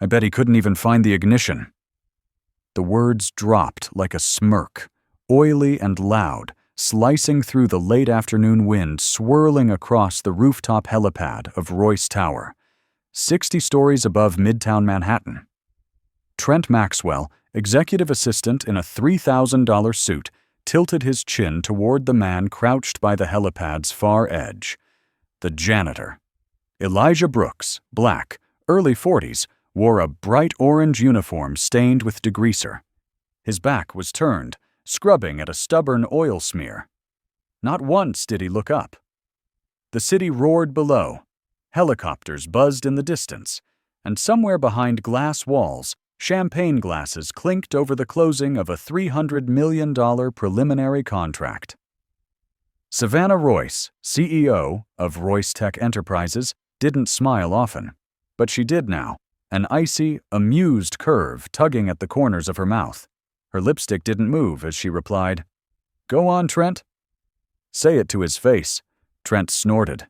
I bet he couldn't even find the ignition." The words dropped like a smirk, oily and loud, slicing through the late afternoon wind, swirling across the rooftop helipad of Royce Tower, 60 stories above Midtown Manhattan. Trent Maxwell, executive assistant in a $3,000 suit, tilted his chin toward the man crouched by the helipad's far edge. The janitor. Elijah Brooks, black, early 40s, wore a bright orange uniform stained with degreaser. His back was turned, scrubbing at a stubborn oil smear. Not once did he look up. The city roared below. Helicopters buzzed in the distance, and somewhere behind glass walls, champagne glasses clinked over the closing of a $300 million preliminary contract. Savannah Royce, CEO of Royce Tech Enterprises, didn't smile often, but she did now, an icy, amused curve tugging at the corners of her mouth. Her lipstick didn't move as she replied, "Go on, Trent." "Say it to his face," Trent snorted.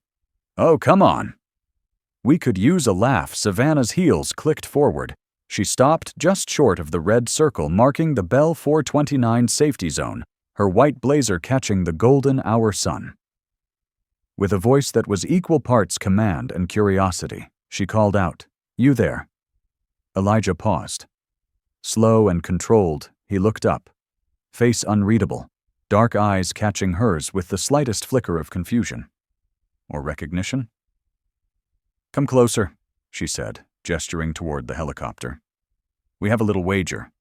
"Oh, come on." We could use a laugh. Savannah's heels clicked forward. She stopped just short of the red circle marking the Bell 429 safety zone, her white blazer catching the golden hour sun. With a voice that was equal parts command and curiosity, she called out, "You there?" Elijah paused. Slow and controlled, he looked up, face unreadable, dark eyes catching hers with the slightest flicker of confusion. Or recognition? "Come closer," she said, gesturing toward the helicopter. "We have a little wager."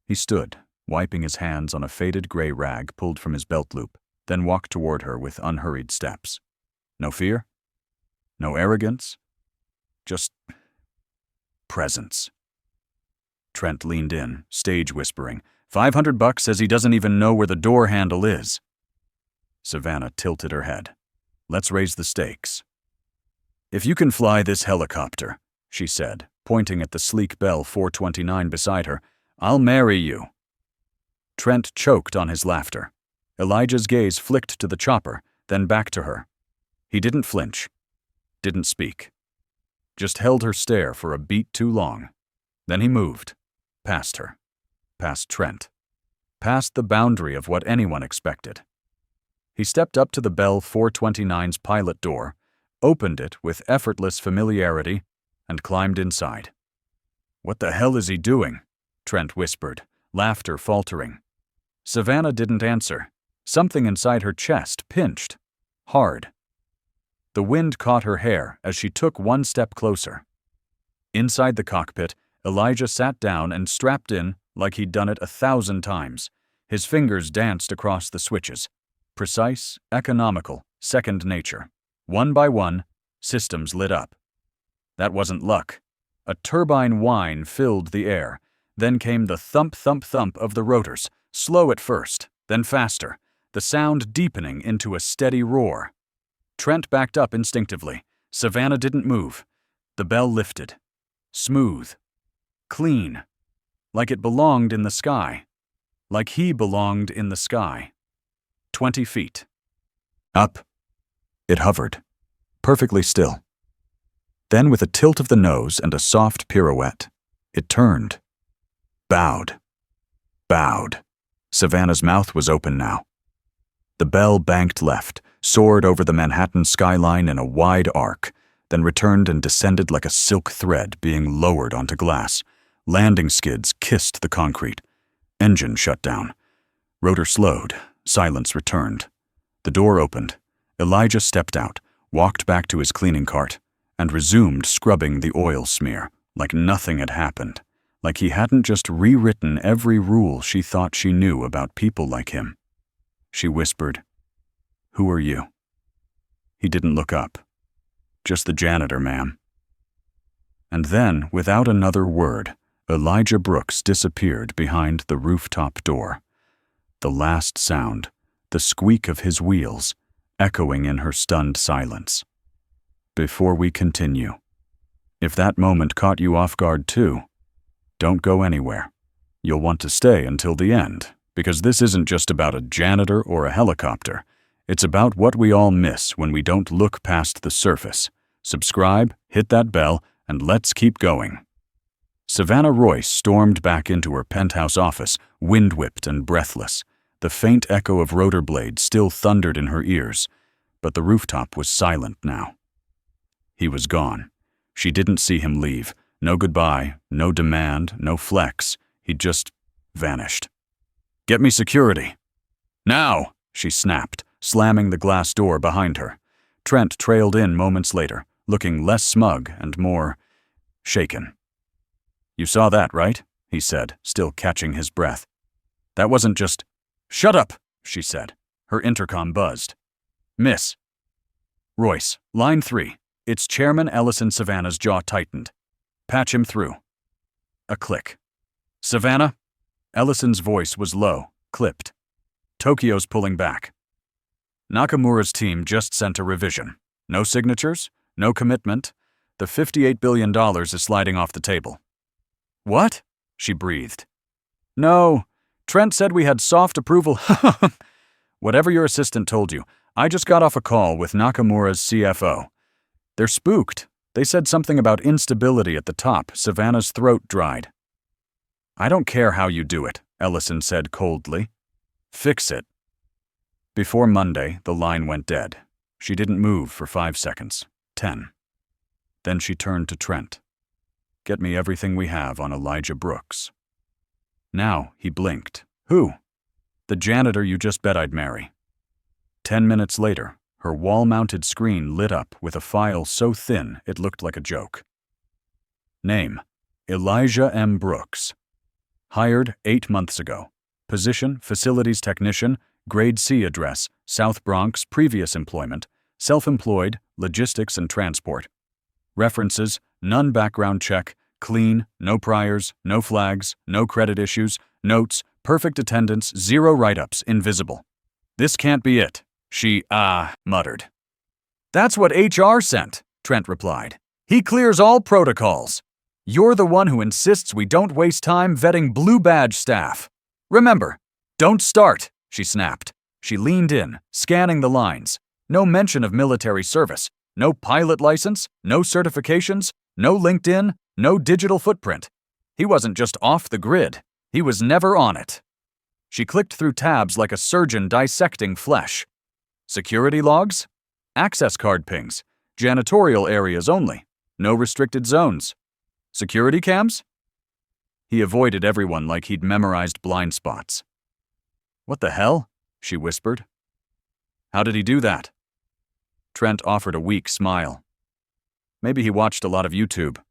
He stood, wiping his hands on a faded gray rag pulled from his belt loop, then walked toward her with unhurried steps. No fear? No arrogance? Just presence. Trent leaned in, stage whispering, $500 says he doesn't even know where the door handle is." Savannah tilted her head. "Let's raise the stakes." "If you can fly this helicopter," she said, pointing at the sleek Bell 429 beside her, "I'll marry you." Trent choked on his laughter. Elijah's gaze flicked to the chopper, then back to her. He didn't flinch, didn't speak. Just held her stare for a beat too long. Then he moved, past her, past Trent, past the boundary of what anyone expected. He stepped up to the Bell 429's pilot door, opened it with effortless familiarity, and climbed inside. "What the hell is he doing?" Trent whispered, laughter faltering. Savannah didn't answer. Something inside her chest pinched, hard. The wind caught her hair as she took one step closer. Inside the cockpit, Elijah sat down and strapped in like he'd done it 1,000 times. His fingers danced across the switches. Precise, economical, second nature. One by one, systems lit up. That wasn't luck. A turbine whine filled the air. Then came the thump, thump, thump of the rotors, slow at first, then faster, the sound deepening into a steady roar. Trent backed up instinctively. Savannah didn't move. The bell lifted. Smooth. Clean. Like it belonged in the sky. Like he belonged in the sky. 20 feet. Up. It hovered, perfectly still. Then, with a tilt of the nose and a soft pirouette, it turned. Bowed. Bowed. Savannah's mouth was open now. The bell banked left, soared over the Manhattan skyline in a wide arc, then returned and descended like a silk thread being lowered onto glass. Landing skids kissed the concrete. Engine shut down. Rotor slowed. Silence returned. The door opened. Elijah stepped out, walked back to his cleaning cart, and resumed scrubbing the oil smear, like nothing had happened, like he hadn't just rewritten every rule she thought she knew about people like him. She whispered, "Who are you?" He didn't look up. "Just the janitor, ma'am." And then, without another word, Elijah Brooks disappeared behind the rooftop door. The last sound, the squeak of his wheels, echoing in her stunned silence. Before we continue, if that moment caught you off guard too, don't go anywhere. You'll want to stay until the end, because this isn't just about a janitor or a helicopter. It's about what we all miss when we don't look past the surface. Subscribe, hit that bell, and let's keep going. Savannah Royce stormed back into her penthouse office, wind-whipped and breathless. The faint echo of rotor blades still thundered in her ears, but the rooftop was silent now. He was gone. She didn't see him leave. No goodbye, no demand, no flex. He'd just vanished. "Get me security." "Now!" she snapped, slamming the glass door behind her. Trent trailed in moments later, looking less smug and more shaken. "You saw that, right?" he said, still catching his breath. "That wasn't just—" "Shut up," she said. Her intercom buzzed. "Miss." "Royce, line 3. It's Chairman Ellison." Savannah's jaw tightened. "Patch him through." A click. "Savannah?" Ellison's voice was low, clipped. "Tokyo's pulling back. Nakamura's team just sent a revision. No signatures, no commitment. The $58 billion is sliding off the table." "What?" she breathed. "No. Trent said we had soft approval." "Whatever your assistant told you, I just got off a call with Nakamura's CFO. They're spooked. They said something about instability at the top." Savannah's throat dried. "I don't care how you do it," Ellison said coldly. "Fix it." Before Monday, the line went dead. She didn't move for 5 seconds. 10. Then she turned to Trent. "Get me everything we have on Elijah Brooks." Now he blinked. "Who?" "The janitor you just bet I'd marry." 10 minutes later, her wall-mounted screen lit up with a file so thin it looked like a joke. Name: Elijah M. Brooks. Hired 8 months ago. Position: facilities technician. Grade C address: South Bronx. Previous employment: self-employed, logistics and transport. References: none. Background check: clean, no priors, no flags, no credit issues. Notes: perfect attendance, 0 write-ups, invisible. "This can't be it," she muttered. "That's what HR sent," Trent replied. "He clears all protocols. You're the one who insists we don't waste time vetting blue badge staff. Remember, don't start," she snapped. She leaned in, scanning the lines. No mention of military service. No pilot license. No certifications. No LinkedIn. No digital footprint. He wasn't just off the grid. He was never on it. She clicked through tabs like a surgeon dissecting flesh. Security logs? Access card pings. Janitorial areas only. No restricted zones. Security cams? He avoided everyone like he'd memorized blind spots. "What the hell?" she whispered. "How did he do that?" Trent offered a weak smile. "Maybe he watched a lot of YouTube."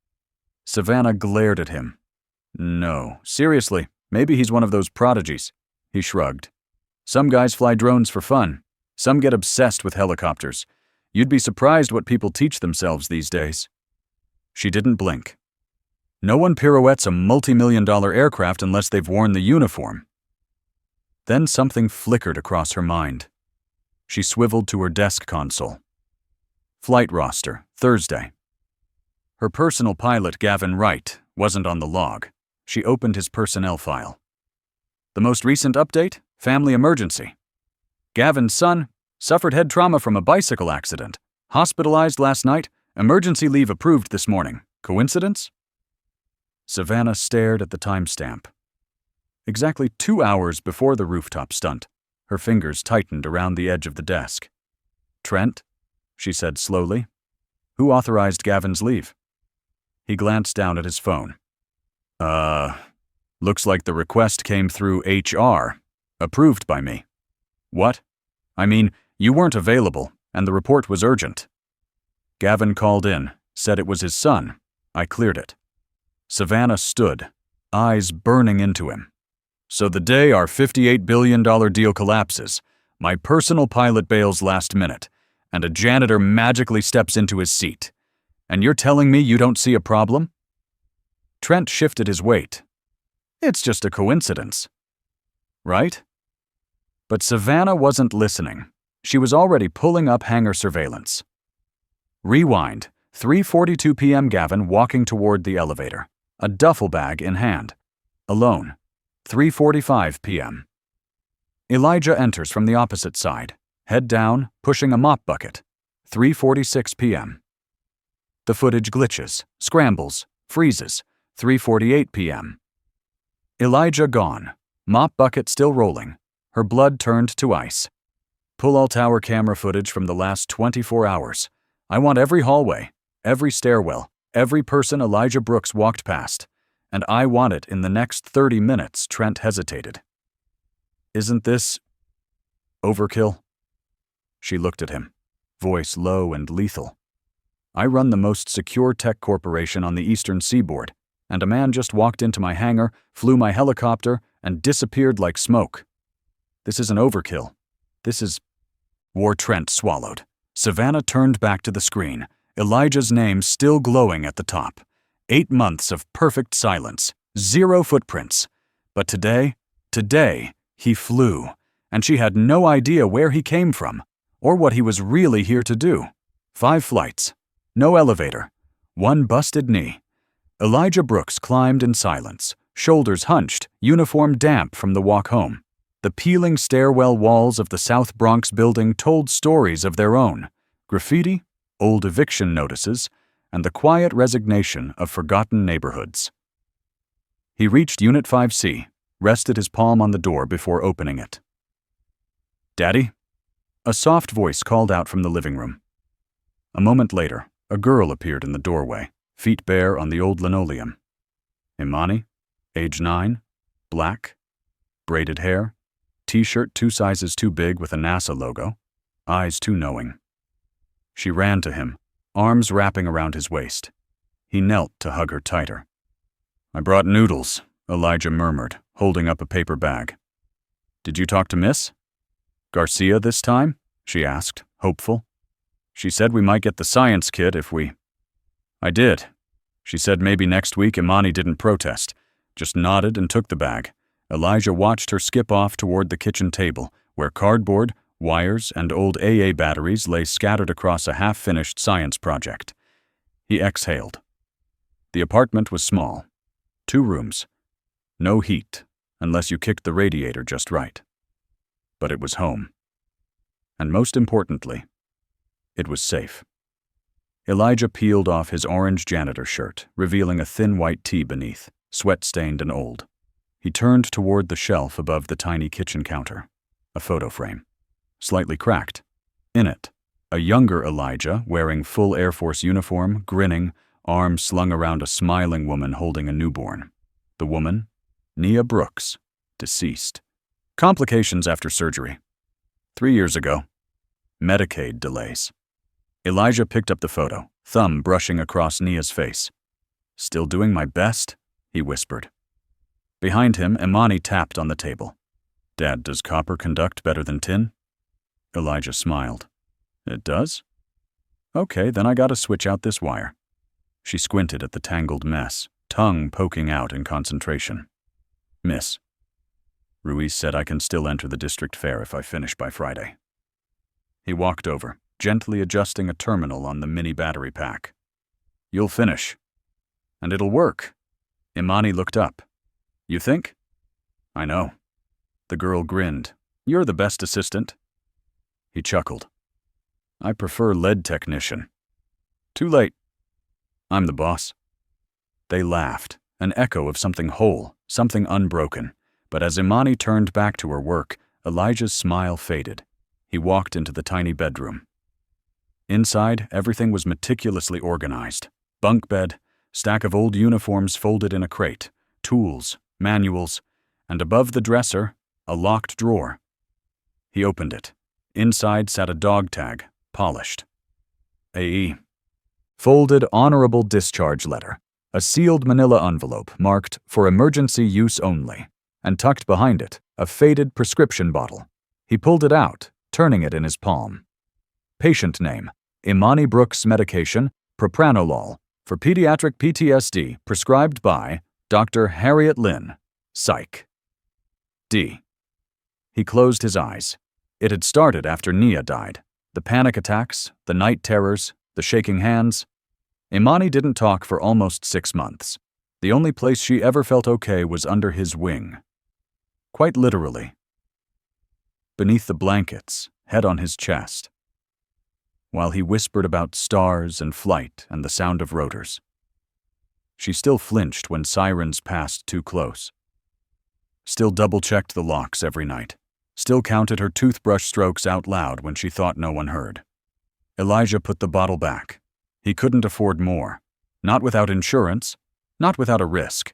Savannah glared at him. "No, seriously, maybe he's one of those prodigies." He shrugged. "Some guys fly drones for fun. Some get obsessed with helicopters. You'd be surprised what people teach themselves these days." She didn't blink. "No one pirouettes a multi-million-dollar aircraft unless they've worn the uniform." Then something flickered across her mind. She swiveled to her desk console. Flight roster, Thursday. Her personal pilot, Gavin Wright, wasn't on the log. She opened his personnel file. The most recent update? Family emergency. Gavin's son suffered head trauma from a bicycle accident. Hospitalized last night. Emergency leave approved this morning. Coincidence? Savannah stared at the timestamp. Exactly 2 hours before the rooftop stunt, her fingers tightened around the edge of the desk. "Trent?" she said slowly. "Who authorized Gavin's leave?" He glanced down at his phone. Looks like the request came through HR. Approved by me." "What?" "I mean, you weren't available, and the report was urgent." "Gavin called in, said it was his son. I cleared it." Savannah stood, eyes burning into him. "So the day our $58 billion deal collapses, my personal pilot bails last minute, and a janitor magically steps into his seat. And you're telling me you don't see a problem?" Trent shifted his weight. "It's just a coincidence." "Right?" But Savannah wasn't listening. She was already pulling up hangar surveillance. Rewind. 3:42 p.m. Gavin walking toward the elevator, a duffel bag in hand. Alone. 3:45 p.m. Elijah enters from the opposite side, head down, pushing a mop bucket. 3:46 p.m. The footage glitches, scrambles, freezes. 3:48 p.m. Elijah gone. Mop bucket still rolling. Her blood turned to ice. Pull all tower camera footage from the last 24 hours. I want every hallway, every stairwell, every person Elijah Brooks walked past. And I want it in the next 30 minutes, Trent hesitated. Isn't this overkill? She looked at him, voice low and lethal. I run the most secure tech corporation on the eastern seaboard, and a man just walked into my hangar, flew my helicopter, and disappeared like smoke. This isn't overkill. This is... War Trent swallowed. Savannah turned back to the screen, Elijah's name still glowing at the top. 8 months of perfect silence, 0 footprints. But today, he flew, and she had no idea where he came from, or what he was really here to do. 5 flights, no elevator, 1 busted knee. Elijah Brooks climbed in silence, shoulders hunched, uniform damp from the walk home. The peeling stairwell walls of the South Bronx building told stories of their own. Graffiti, old eviction notices, and the quiet resignation of forgotten neighborhoods. He reached Unit 5C, rested his palm on the door before opening it. "Daddy?" A soft voice called out from the living room. A moment later, a girl appeared in the doorway, feet bare on the old linoleum. Imani, age 9, black, braided hair, t-shirt 2 sizes too big with a NASA logo, eyes too knowing. She ran to him, arms wrapping around his waist. He knelt to hug her tighter. "I brought noodles," Elijah murmured, holding up a paper bag. "Did you talk to Miss Garcia this time?" she asked, hopeful. "She said we might get the science kit if we—" "I did. She said maybe next week Imani didn't protest, just nodded and took the bag." Elijah watched her skip off toward the kitchen table, where cardboard, wires, and old AA batteries lay scattered across a half-finished science project. He exhaled. The apartment was small. 2 rooms. No heat, unless you kicked the radiator just right. But it was home. And most importantly, it was safe. Elijah peeled off his orange janitor shirt, revealing a thin white tee beneath, sweat-stained and old. He turned toward the shelf above the tiny kitchen counter. A photo frame. Slightly cracked. In it, a younger Elijah wearing full Air Force uniform, grinning, arms slung around a smiling woman holding a newborn. The woman, Nia Brooks, deceased. Complications after surgery. 3 years ago. Medicaid delays. Elijah picked up the photo, thumb brushing across Nia's face. "Still doing my best?" he whispered. Behind him, Imani tapped on the table. "Dad, does copper conduct better than tin?" Elijah smiled. "It does? Okay, then I gotta switch out this wire." She squinted at the tangled mess, tongue poking out in concentration. "Miss, Ruiz said I can still enter the district fair if I finish by Friday." He walked over, gently adjusting a terminal on the mini battery pack. "You'll finish. And it'll work." Imani looked up. "You think?" "I know." The girl grinned. "You're the best assistant." He chuckled. "I prefer lead technician." "Too late. I'm the boss." They laughed, an echo of something whole, something unbroken. But as Imani turned back to her work, Elijah's smile faded. He walked into the tiny bedroom. Inside, everything was meticulously organized. Bunk bed, stack of old uniforms folded in a crate, tools, manuals, and above the dresser, a locked drawer. He opened it. Inside sat a dog tag, polished. AE. Folded honorable discharge letter, a sealed manila envelope marked for emergency use only, and tucked behind it, a faded prescription bottle. He pulled it out, turning it in his palm. Patient name, Imani Brooks medication, propranolol, for pediatric PTSD, prescribed by Dr. Harriet Lynn, Psych. D. He closed his eyes. It had started after Nia died. The panic attacks, the night terrors, the shaking hands. Imani didn't talk for almost 6 months. The only place she ever felt okay was under his wing. Quite literally. Beneath the blankets, head on his chest. While he whispered about stars and flight and the sound of rotors. She still flinched when sirens passed too close. Still double-checked the locks every night. Still counted her toothbrush strokes out loud when she thought no one heard. Elijah put the bottle back. He couldn't afford more. Not without insurance, not without a risk.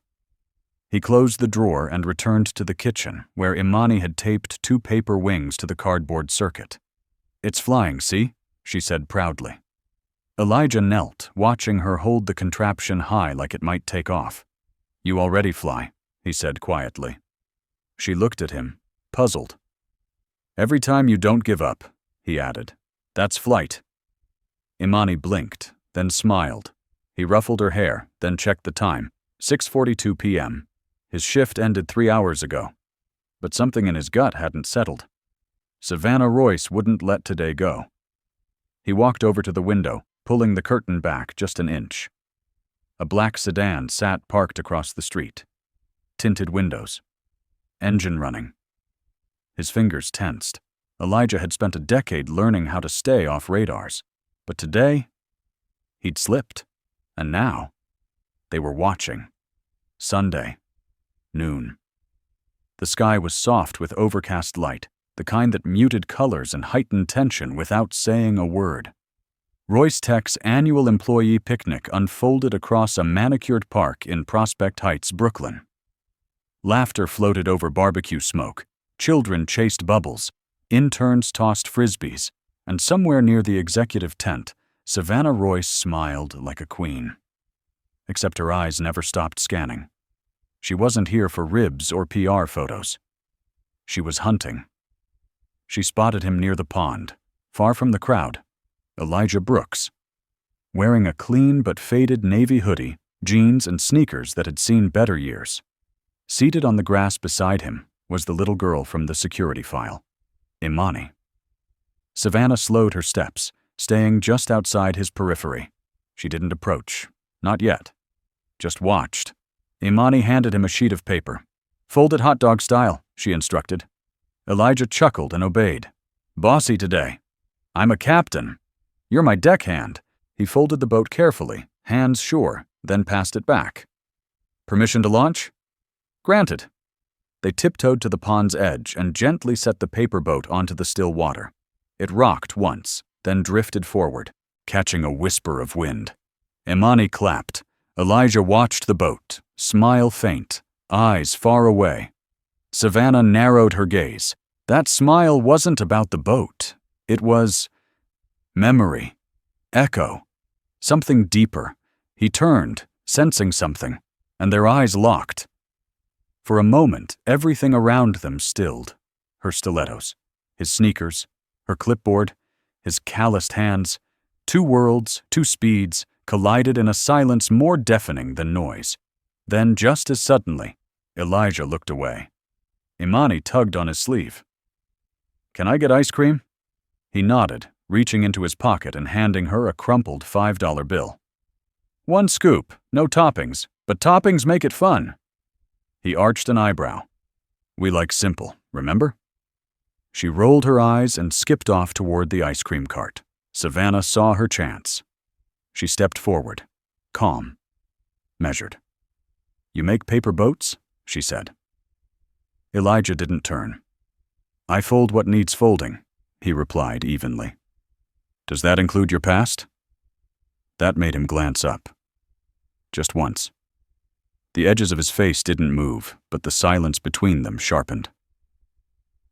He closed the drawer and returned to the kitchen, where Imani had taped 2 paper wings to the cardboard circuit. "It's flying, see?" she said proudly. Elijah knelt, watching her hold the contraption high like it might take off. "You already fly," he said quietly. She looked at him, puzzled. "Every time you don't give up," he added. "That's flight." Imani blinked, then smiled. He ruffled her hair, then checked the time. 6:42 p.m. His shift ended 3 hours ago. But something in his gut hadn't settled. Savannah Royce wouldn't let today go. He walked over to the window, pulling the curtain back just an inch. A black sedan sat parked across the street. Tinted windows. Engine running. His fingers tensed. Elijah had spent a decade learning how to stay off radars. But today, he'd slipped. And now, they were watching. Sunday. Noon. The sky was soft with overcast light, the kind that muted colors and heightened tension without saying a word. Royce Tech's annual employee picnic unfolded across a manicured park in Prospect Heights, Brooklyn. Laughter floated over barbecue smoke, children chased bubbles, interns tossed frisbees, and somewhere near the executive tent, Savannah Royce smiled like a queen. Except her eyes never stopped scanning. She wasn't here for ribs or PR photos. She was hunting. She spotted him near the pond, far from the crowd. Elijah Brooks, wearing a clean but faded navy hoodie, jeans, and sneakers that had seen better years. Seated on the grass beside him was the little girl from the security file, Imani. Savannah slowed her steps, staying just outside his periphery. She didn't approach. Not yet. Just watched. Imani handed him a sheet of paper. "Fold it hot dog style," she instructed. Elijah chuckled and obeyed. "Bossy today. I'm a captain. You're my deckhand." He folded the boat carefully, hands sure, then passed it back. "Permission to launch?" "Granted." They tiptoed to the pond's edge and gently set the paper boat onto the still water. It rocked once, then drifted forward, catching a whisper of wind. Imani clapped. Elijah watched the boat, smile faint, eyes far away. Savannah narrowed her gaze. That smile wasn't about the boat. It was memory, echo, something deeper. He turned, sensing something, and their eyes locked. For a moment, everything around them stilled. Her stilettos, his sneakers, her clipboard, his calloused hands. 2 worlds, 2 speeds, collided in a silence more deafening than noise. Then, just as suddenly, Elijah looked away. Imani tugged on his sleeve. "Can I get ice cream?" He nodded, reaching into his pocket and handing her a crumpled $5 bill. "1 scoop, no toppings, but toppings make it fun." He arched an eyebrow. "We like simple, remember?" She rolled her eyes and skipped off toward the ice cream cart. Savannah saw her chance. She stepped forward, calm, measured. "You make paper boats?" she said. Elijah didn't turn. "I fold what needs folding," he replied evenly. "Does that include your past?" That made him glance up. Just once. The edges of his face didn't move, but the silence between them sharpened.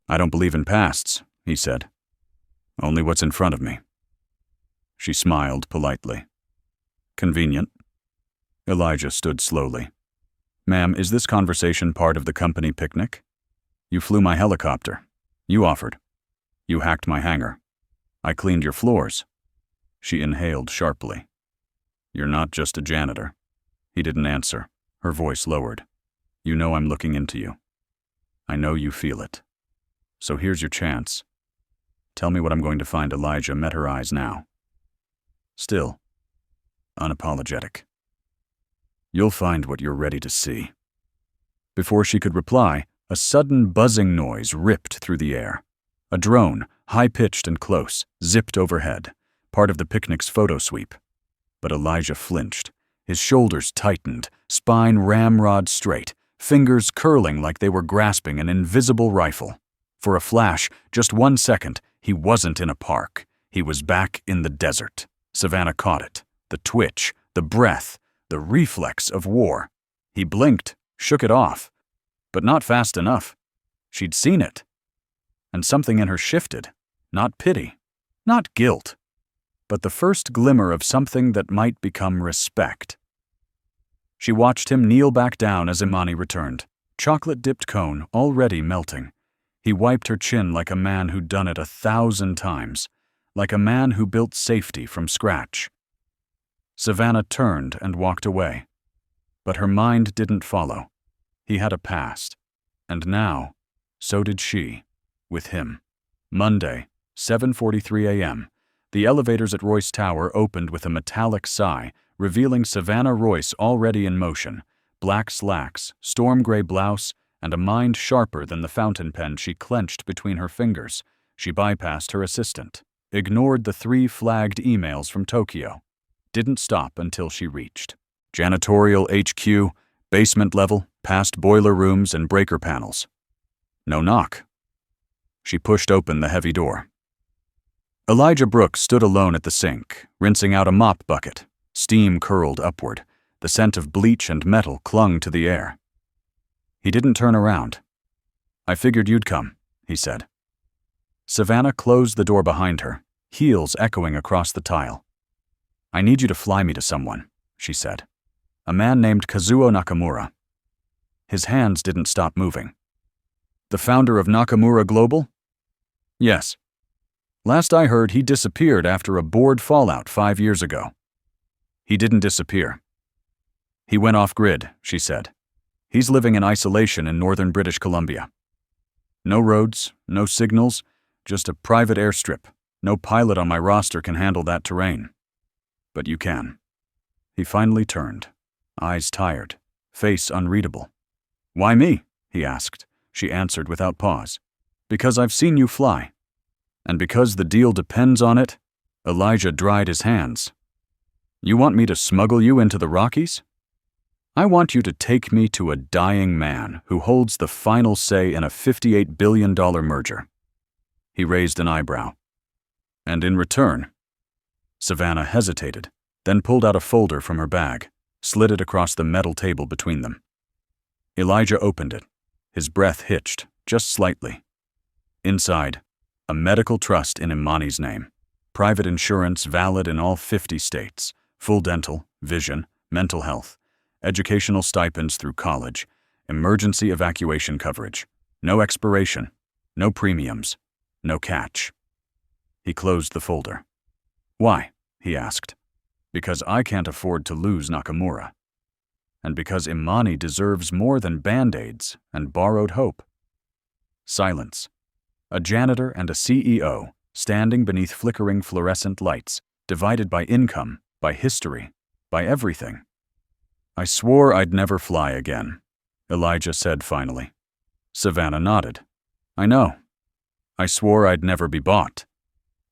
"I don't believe in pasts," he said. "Only what's in front of me." She smiled politely. "Convenient." Elijah stood slowly. "Ma'am, is this conversation part of the company picnic? You flew my helicopter. You offered. You hacked my hangar. I cleaned your floors." She inhaled sharply. "You're not just a janitor." He didn't answer. Her voice lowered. "You know I'm looking into you. I know you feel it. So here's your chance. Tell me what I'm going to find." Elijah met her eyes now. Still, unapologetic. "You'll find what you're ready to see." Before she could reply, a sudden buzzing noise ripped through the air. A drone, high-pitched and close, zipped overhead, part of the picnic's photo sweep. But Elijah flinched. His shoulders tightened, spine ramrod straight, fingers curling like they were grasping an invisible rifle. For a flash, just 1 second, he wasn't in a park. He was back in the desert. Savannah caught it. The twitch, the breath, the reflex of war. He blinked, shook it off. But not fast enough. She'd seen it. And something in her shifted. Not pity, not guilt, but the first glimmer of something that might become respect. She watched him kneel back down as Imani returned, chocolate-dipped cone already melting. He wiped her chin like a man who'd done it 1,000 times, like a man who built safety from scratch. Savannah turned and walked away. But her mind didn't follow. He had a past. And now, so did she, with him. Monday, 7:43 a.m. The elevators at Royce Tower opened with a metallic sigh, revealing Savannah Royce already in motion, black slacks, storm gray blouse, and a mind sharper than the fountain pen she clenched between her fingers. She bypassed her assistant, ignored the 3 flagged emails from Tokyo, didn't stop until she reached Janitorial HQ, basement level, past boiler rooms and breaker panels. No knock. She pushed open the heavy door. Elijah Brooks stood alone at the sink, rinsing out a mop bucket. Steam curled upward. The scent of bleach and metal clung to the air. He didn't turn around. "I figured you'd come," he said. Savannah closed the door behind her, heels echoing across the tile. "I need you to fly me to someone," she said. "A man named Kazuo Nakamura." His hands didn't stop moving. "The founder of Nakamura Global?" "Yes. Last I heard, he disappeared after a board fallout 5 years ago." "He didn't disappear. He went off-grid," she said. "He's living in isolation in northern British Columbia. No roads, no signals, just a private airstrip. No pilot on my roster can handle that terrain. But you can." He finally turned, eyes tired, face unreadable. "Why me?" he asked. She answered without pause. "Because I've seen you fly. And because the deal depends on it." Elijah dried his hands. "You want me to smuggle you into the Rockies? I want you to take me to a dying man who holds the final say in a $58 billion merger." He raised an eyebrow. "And in return?" Savannah hesitated, then pulled out a folder from her bag, slid it across the metal table between them. Elijah opened it. His breath hitched, just slightly. Inside, a medical trust in Imani's name. Private insurance valid in all 50 states. Full dental, vision, mental health. Educational stipends through college. Emergency evacuation coverage. No expiration. No premiums. No catch. He closed the folder. "Why?" he asked. "Because I can't afford to lose Nakamura. And because Imani deserves more than Band-Aids and borrowed hope." Silence. A janitor and a CEO, standing beneath flickering fluorescent lights, divided by income, by history, by everything. "I swore I'd never fly again," Elijah said finally. Savannah nodded. "I know. I swore I'd never be bought.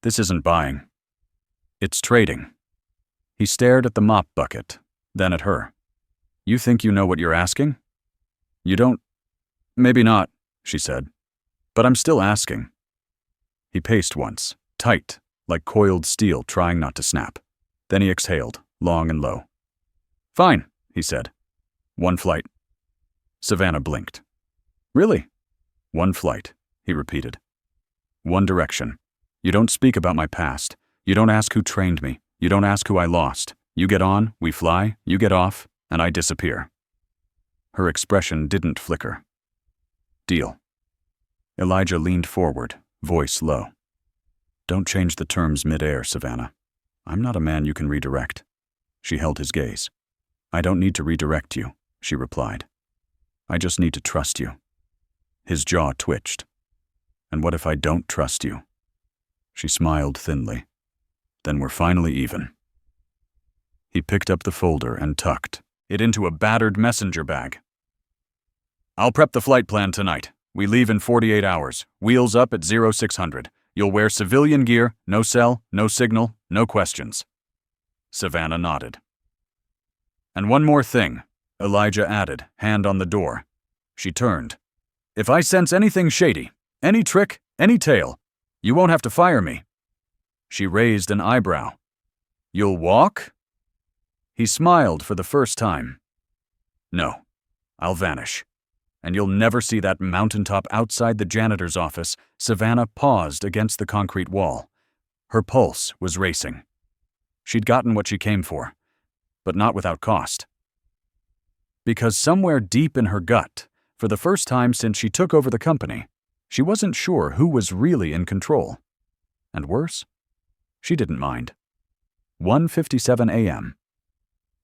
This isn't buying. It's trading." He stared at the mop bucket, then at her. "You think you know what you're asking?" "You don't." "Maybe not," she said. "But I'm still asking." He paced once, tight, like coiled steel trying not to snap. Then he exhaled, long and low. "Fine," he said. "One flight." Savannah blinked. "Really?" "One flight," he repeated. "One direction. You don't speak about my past. You don't ask who trained me. You don't ask who I lost. You get on, we fly, you get off, and I disappear." Her expression didn't flicker. "Deal." Elijah leaned forward, voice low. "Don't change the terms mid-air, Savannah. I'm not a man you can redirect." She held his gaze. "I don't need to redirect you," she replied. "I just need to trust you." His jaw twitched. "And what if I don't trust you?" She smiled thinly. "Then we're finally even." He picked up the folder and tucked it into a battered messenger bag. "I'll prep the flight plan tonight. We leave in 48 hours. Wheels up at 0600. You'll wear civilian gear, no cell, no signal, no questions." Savannah nodded. "And one more thing," Elijah added, hand on the door. She turned. "If I sense anything shady, any trick, any tale, you won't have to fire me." She raised an eyebrow. "You'll walk?" He smiled for the first time. "No, I'll vanish. And you'll never see that mountaintop outside the janitor's office." Savannah paused against the concrete wall. Her pulse was racing. She'd gotten what she came for, but not without cost. Because somewhere deep in her gut, for the first time since she took over the company, she wasn't sure who was really in control. And worse, she didn't mind. 1:57 a.m.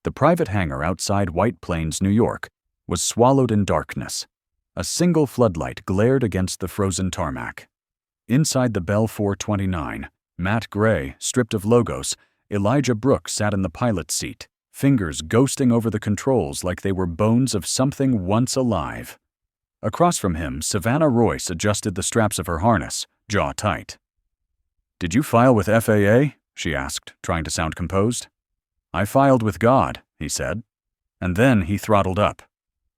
The private hangar outside White Plains, New York, was swallowed in darkness. A single floodlight glared against the frozen tarmac. Inside the Bell 429, matte gray, stripped of logos, Elijah Brooks sat in the pilot's seat, fingers ghosting over the controls like they were bones of something once alive. Across from him, Savannah Royce adjusted the straps of her harness, jaw tight. "Did you file with FAA?" she asked, trying to sound composed. "I filed with God," he said. And then he throttled up.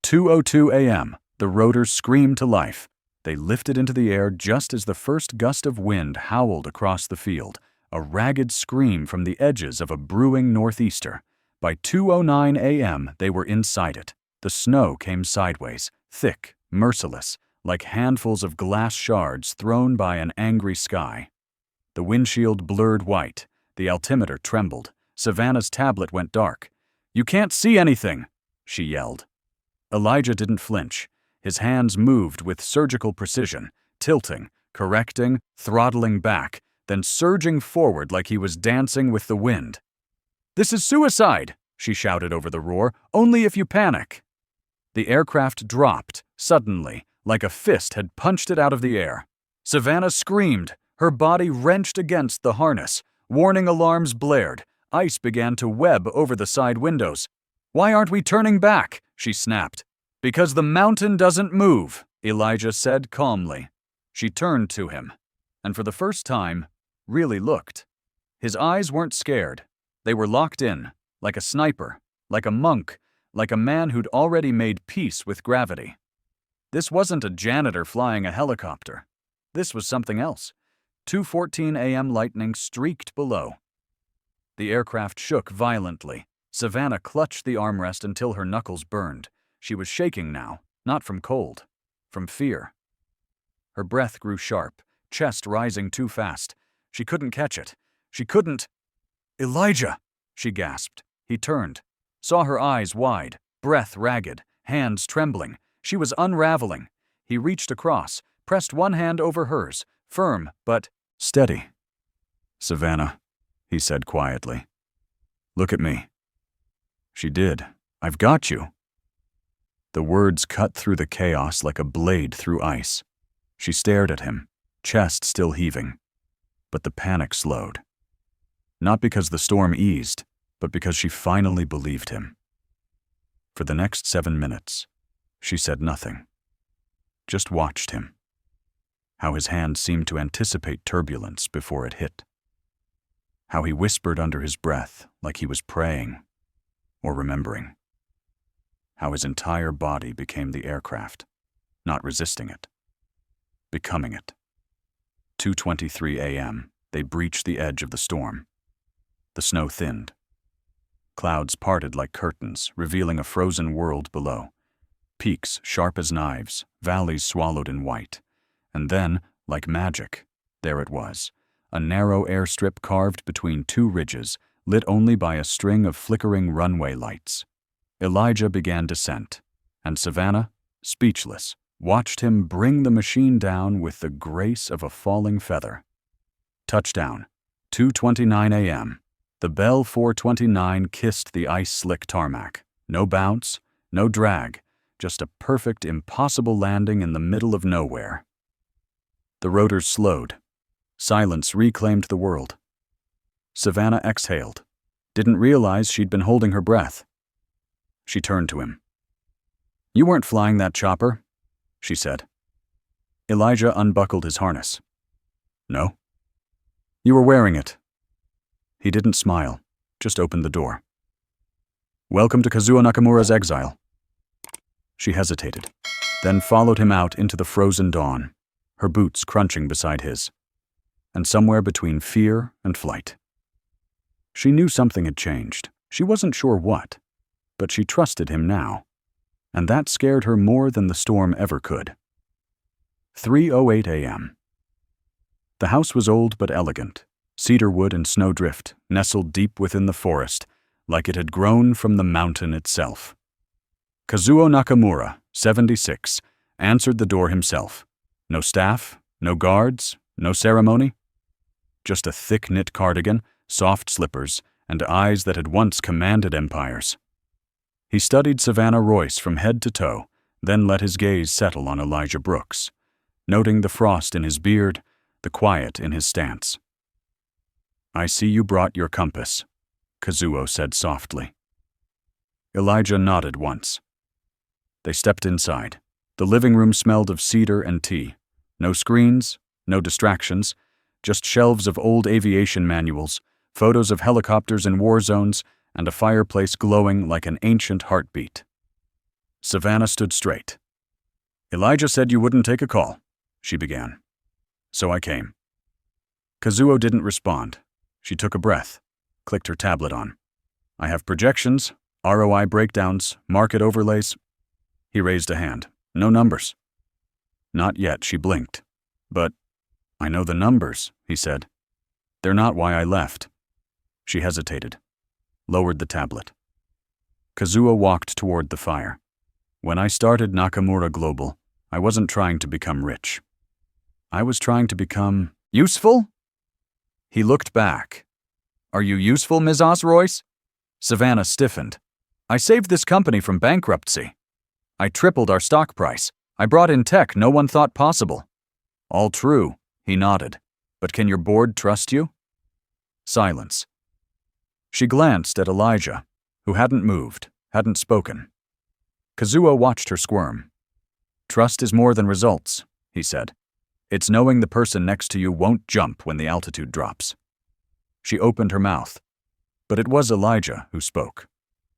2:02 a.m., the rotors screamed to life. They lifted into the air just as the first gust of wind howled across the field, a ragged scream from the edges of a brewing northeaster. By 2:09 a.m., they were inside it. The snow came sideways, thick, merciless, like handfuls of glass shards thrown by an angry sky. The windshield blurred white. The altimeter trembled. Savannah's tablet went dark. "You can't see anything!" she yelled. Elijah didn't flinch. His hands moved with surgical precision, tilting, correcting, throttling back, then surging forward like he was dancing with the wind. "This is suicide!" she shouted over the roar. "Only if you panic!" The aircraft dropped, suddenly, like a fist had punched it out of the air. Savannah screamed, her body wrenched against the harness. Warning alarms blared. Ice began to web over the side windows. "Why aren't we turning back?" she snapped. "Because the mountain doesn't move," Elijah said calmly. She turned to him, and for the first time, really looked. His eyes weren't scared. They were locked in, like a sniper, like a monk, like a man who'd already made peace with gravity. This wasn't a janitor flying a helicopter. This was something else. 2:14 a.m. lightning streaked below. The aircraft shook violently. Savannah clutched the armrest until her knuckles burned. She was shaking now, not from cold, from fear. Her breath grew sharp, chest rising too fast. She couldn't catch it. She couldn't. "Elijah!" she gasped. He turned, saw her eyes wide, breath ragged, hands trembling. She was unraveling. He reached across, pressed one hand over hers, firm but steady. "Savannah," he said quietly. "Look at me." She did. "I've got you." The words cut through the chaos like a blade through ice. She stared at him, chest still heaving. But the panic slowed. Not because the storm eased, but because she finally believed him. For the next 7 minutes, she said nothing. Just watched him. How his hand seemed to anticipate turbulence before it hit. How he whispered under his breath like he was praying or remembering. How his entire body became the aircraft, not resisting it, becoming it. 2:23 a.m., they breached the edge of the storm. The snow thinned. Clouds parted like curtains, revealing a frozen world below. Peaks sharp as knives, valleys swallowed in white. And then, like magic, there it was, a narrow airstrip carved between two ridges, lit only by a string of flickering runway lights. Elijah began descent, and Savannah, speechless, watched him bring the machine down with the grace of a falling feather. Touchdown, 2:29 a.m. The Bell 429 kissed the ice-slick tarmac. No bounce, no drag, just a perfect, impossible landing in the middle of nowhere. The rotors slowed. Silence reclaimed the world. Savannah exhaled, didn't realize she'd been holding her breath. She turned to him. "You weren't flying that chopper," she said. Elijah unbuckled his harness. "No." "You were wearing it." He didn't smile, just opened the door. Welcome to Kazuo Nakamura's exile. She hesitated, then followed him out into the frozen dawn, her boots crunching beside his, and somewhere between fear and flight. She knew something had changed. She wasn't sure what, but she trusted him now, and that scared her more than the storm ever could. 3:08 a.m. The house was old but elegant, cedar wood and snowdrift, nestled deep within the forest, like it had grown from the mountain itself. Kazuo Nakamura, 76, answered the door himself. No staff, no guards, no ceremony. Just a thick-knit cardigan, soft slippers, and eyes that had once commanded empires. He studied Savannah Royce from head to toe, then let his gaze settle on Elijah Brooks, noting the frost in his beard, the quiet in his stance. "I see you brought your compass," Kazuo said softly. Elijah nodded once. They stepped inside. The living room smelled of cedar and tea. No screens, no distractions, just shelves of old aviation manuals, photos of helicopters in war zones, and a fireplace glowing like an ancient heartbeat. Savannah stood straight. "Elijah said you wouldn't take a call," she began. "So I came." Kazuo didn't respond. She took a breath, clicked her tablet on. "I have projections, ROI breakdowns, market overlays." He raised a hand. "No numbers." "Not yet," she blinked. "But I know the numbers," he said. "They're not why I left." She hesitated, lowered the tablet. Kazuo walked toward the fire. "When I started Nakamura Global, I wasn't trying to become rich. I was trying to become useful?" He looked back. "Are you useful, Ms. Royce?" Savannah stiffened. "I saved this company from bankruptcy. I tripled our stock price. I brought in tech no one thought possible." "All true," he nodded. "But can your board trust you?" Silence. She glanced at Elijah, who hadn't moved, hadn't spoken. Kazuo watched her squirm. "Trust is more than results," he said. "It's knowing the person next to you won't jump when the altitude drops." She opened her mouth, but it was Elijah who spoke.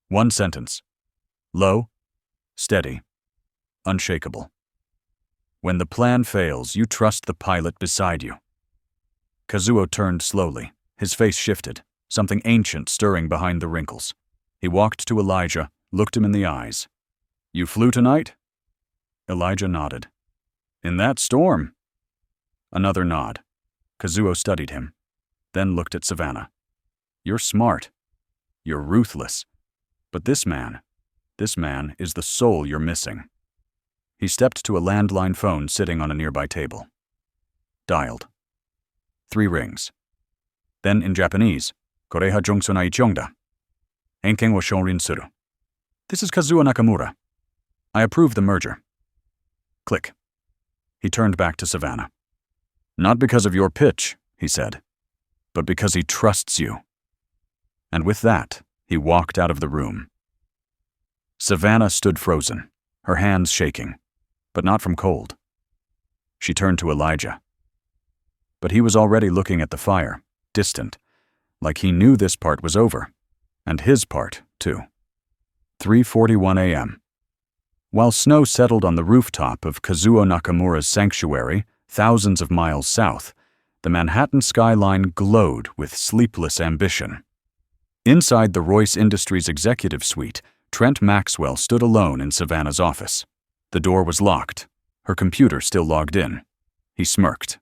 One sentence. Low, steady, unshakable. "When the plan fails, you trust the pilot beside you." Kazuo turned slowly. His face shifted, something ancient stirring behind the wrinkles. He walked to Elijah, looked him in the eyes. "You flew tonight?" Elijah nodded. "In that storm?" Another nod. Kazuo studied him, then looked at Savannah. "You're smart. You're ruthless. But this man is the soul you're missing." He stepped to a landline phone sitting on a nearby table. Dialed. 3 rings. Then in Japanese, "Koreha jongso na ichongda. Enken wo shourin suru. This is Kazuo Nakamura. I approve the merger." Click. He turned back to Savannah. "Not because of your pitch," he said, "but because he trusts you." And with that, he walked out of the room. Savannah stood frozen, her hands shaking, but not from cold. She turned to Elijah. But he was already looking at the fire, distant, like he knew this part was over, and his part, too. 3:41 a.m. While snow settled on the rooftop of Kazuo Nakamura's sanctuary, thousands of miles south, the Manhattan skyline glowed with sleepless ambition. Inside the Royce Industries executive suite, Trent Maxwell stood alone in Savannah's office. The door was locked, her computer still logged in. He smirked.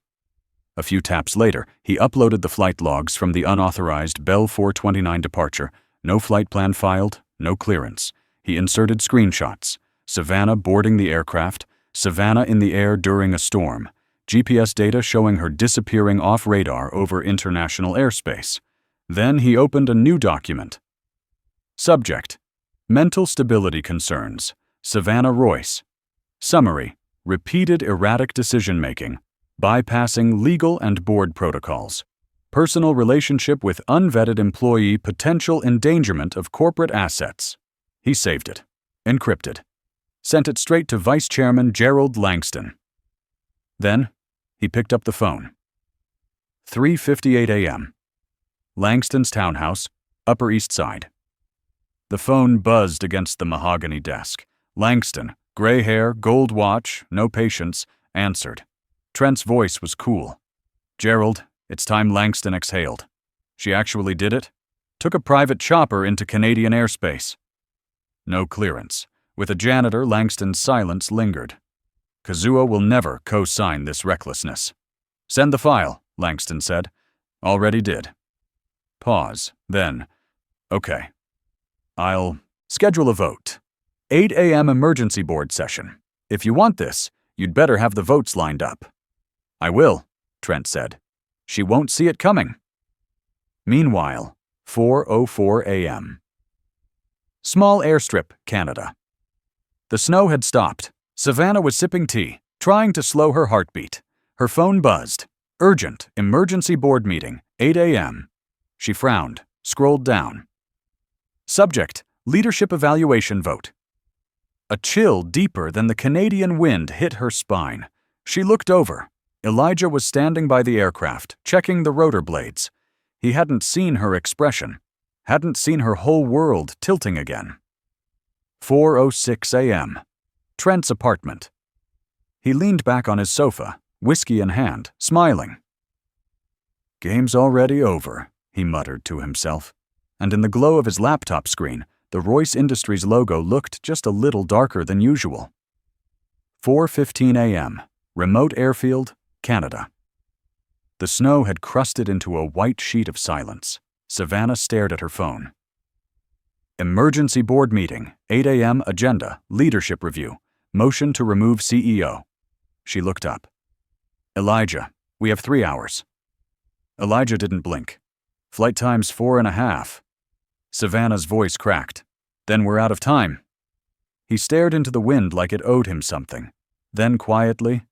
A few taps later, he uploaded the flight logs from the unauthorized Bell 429 departure. No flight plan filed, no clearance. He inserted screenshots. Savannah boarding the aircraft, Savannah in the air during a storm, GPS data showing her disappearing off radar over international airspace. Then he opened a new document. Subject: Mental stability concerns. Savannah Royce. Summary: repeated erratic decision-making, bypassing legal and board protocols. Personal relationship with unvetted employee, potential endangerment of corporate assets. He saved it. Encrypted. Sent it straight to Vice Chairman Gerald Langston. Then, he picked up the phone. 3:58 a.m. Langston's townhouse, Upper East Side. The phone buzzed against the mahogany desk. Langston, gray hair, gold watch, no patience, answered. Trent's voice was cool. "Gerald, it's time." Langston exhaled. "She actually did it? Took a private chopper into Canadian airspace." No clearance. With a janitor, Langston's silence lingered. Kazuo will never co-sign this recklessness. "Send the file," Langston said. "Already did." Pause. Then, "Okay. I'll schedule a vote. 8 a.m. emergency board session. If you want this, you'd better have the votes lined up." "I will," Trent said. "She won't see it coming." Meanwhile, 4:04 a.m. Small airstrip, Canada. The snow had stopped. Savannah was sipping tea, trying to slow her heartbeat. Her phone buzzed. "Urgent, emergency board meeting, 8 a.m. She frowned, scrolled down. Subject, leadership evaluation vote. A chill deeper than the Canadian wind hit her spine. She looked over. Elijah was standing by the aircraft, checking the rotor blades. He hadn't seen her expression, hadn't seen her whole world tilting again. 4:06 a.m. Trent's apartment. He leaned back on his sofa, whiskey in hand, smiling. "Game's already over," he muttered to himself. And in the glow of his laptop screen, the Royce Industries logo looked just a little darker than usual. 4:15 a.m. Remote airfield, Canada. The snow had crusted into a white sheet of silence. Savannah stared at her phone. Emergency board meeting, 8 a.m. agenda, leadership review, motion to remove CEO. She looked up. "Elijah, we have 3 hours." Elijah didn't blink. "Flight time's 4.5. Savannah's voice cracked. "Then we're out of time." He stared into the wind like it owed him something. Then quietly,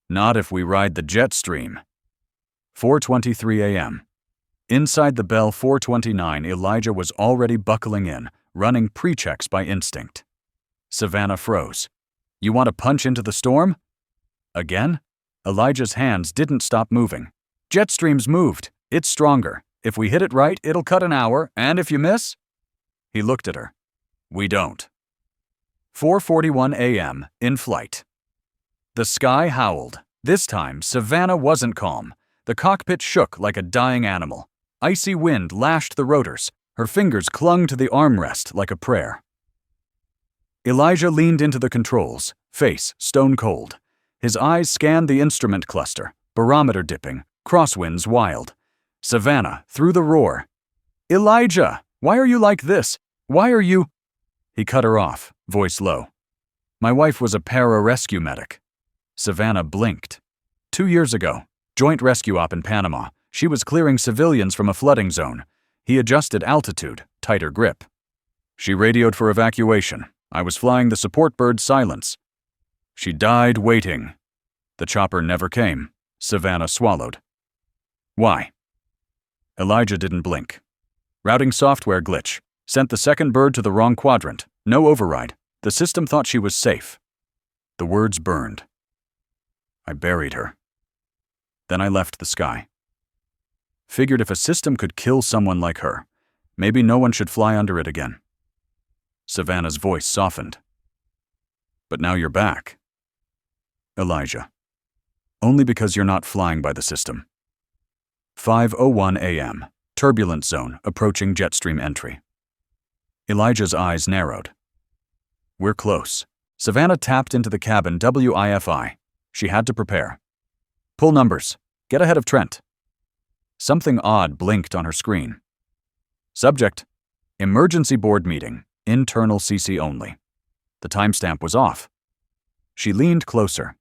"Not if we ride the jet stream." 4:23 a.m. Inside the Bell 429, Elijah was already buckling in, running pre-checks by instinct. Savannah froze. "You want to punch into the storm?" Again? Elijah's hands didn't stop moving. "Jetstream's moved. It's stronger. If we hit it right, it'll cut an hour, and if you miss?" He looked at her. "We don't." 4:41 a.m. in flight. The sky howled. This time, Savannah wasn't calm. The cockpit shook like a dying animal. Icy wind lashed the rotors. Her fingers clung to the armrest like a prayer. Elijah leaned into the controls, face stone cold. His eyes scanned the instrument cluster, barometer dipping, crosswinds wild. Savannah, through the roar. "Elijah, why are you like this? Why are you—" He cut her off, voice low. "My wife was a para-rescue medic." Savannah blinked. 2 years ago, joint rescue op in Panama. She was clearing civilians from a flooding zone. He adjusted altitude, tighter grip. She radioed for evacuation. I was flying the support bird Silence. She died waiting. The chopper never came. Savannah swallowed. "Why?" Elijah didn't blink. "Routing software glitch. Sent the second bird to the wrong quadrant. No override. The system thought she was safe." The words burned. "I buried her. Then I left the sky. Figured if a system could kill someone like her, maybe no one should fly under it again." Savannah's voice softened. "But now you're back." Elijah. "Only because you're not flying by the system." 5:01 a.m. Turbulence zone approaching jetstream entry. Elijah's eyes narrowed. "We're close." Savannah tapped into the cabin WIFI. She had to prepare. "Pull numbers. Get ahead of Trent." Something odd blinked on her screen. Subject, emergency board meeting, internal CC only. The timestamp was off. She leaned closer.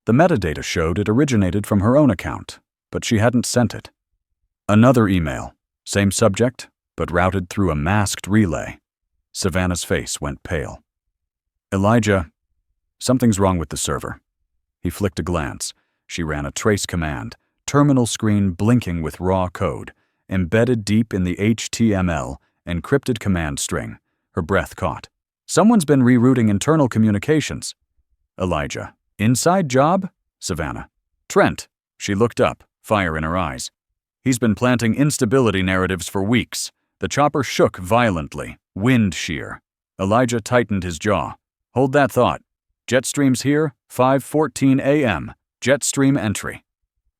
The metadata showed it originated from her own account, but she hadn't sent it. Another email, same subject, but routed through a masked relay. Savannah's face went pale. "Elijah, something's wrong with the server." He flicked a glance. She ran a trace command, terminal screen blinking with raw code, embedded deep in the HTML, encrypted command string. Her breath caught. "Someone's been rerouting internal communications." Elijah. "Inside job?" Savannah. "Trent." She looked up, fire in her eyes. "He's been planting instability narratives for weeks. The chopper shook violently, wind shear. Elijah tightened his jaw. Hold that thought. Jetstream's here, 5:14 a.m. Jetstream entry.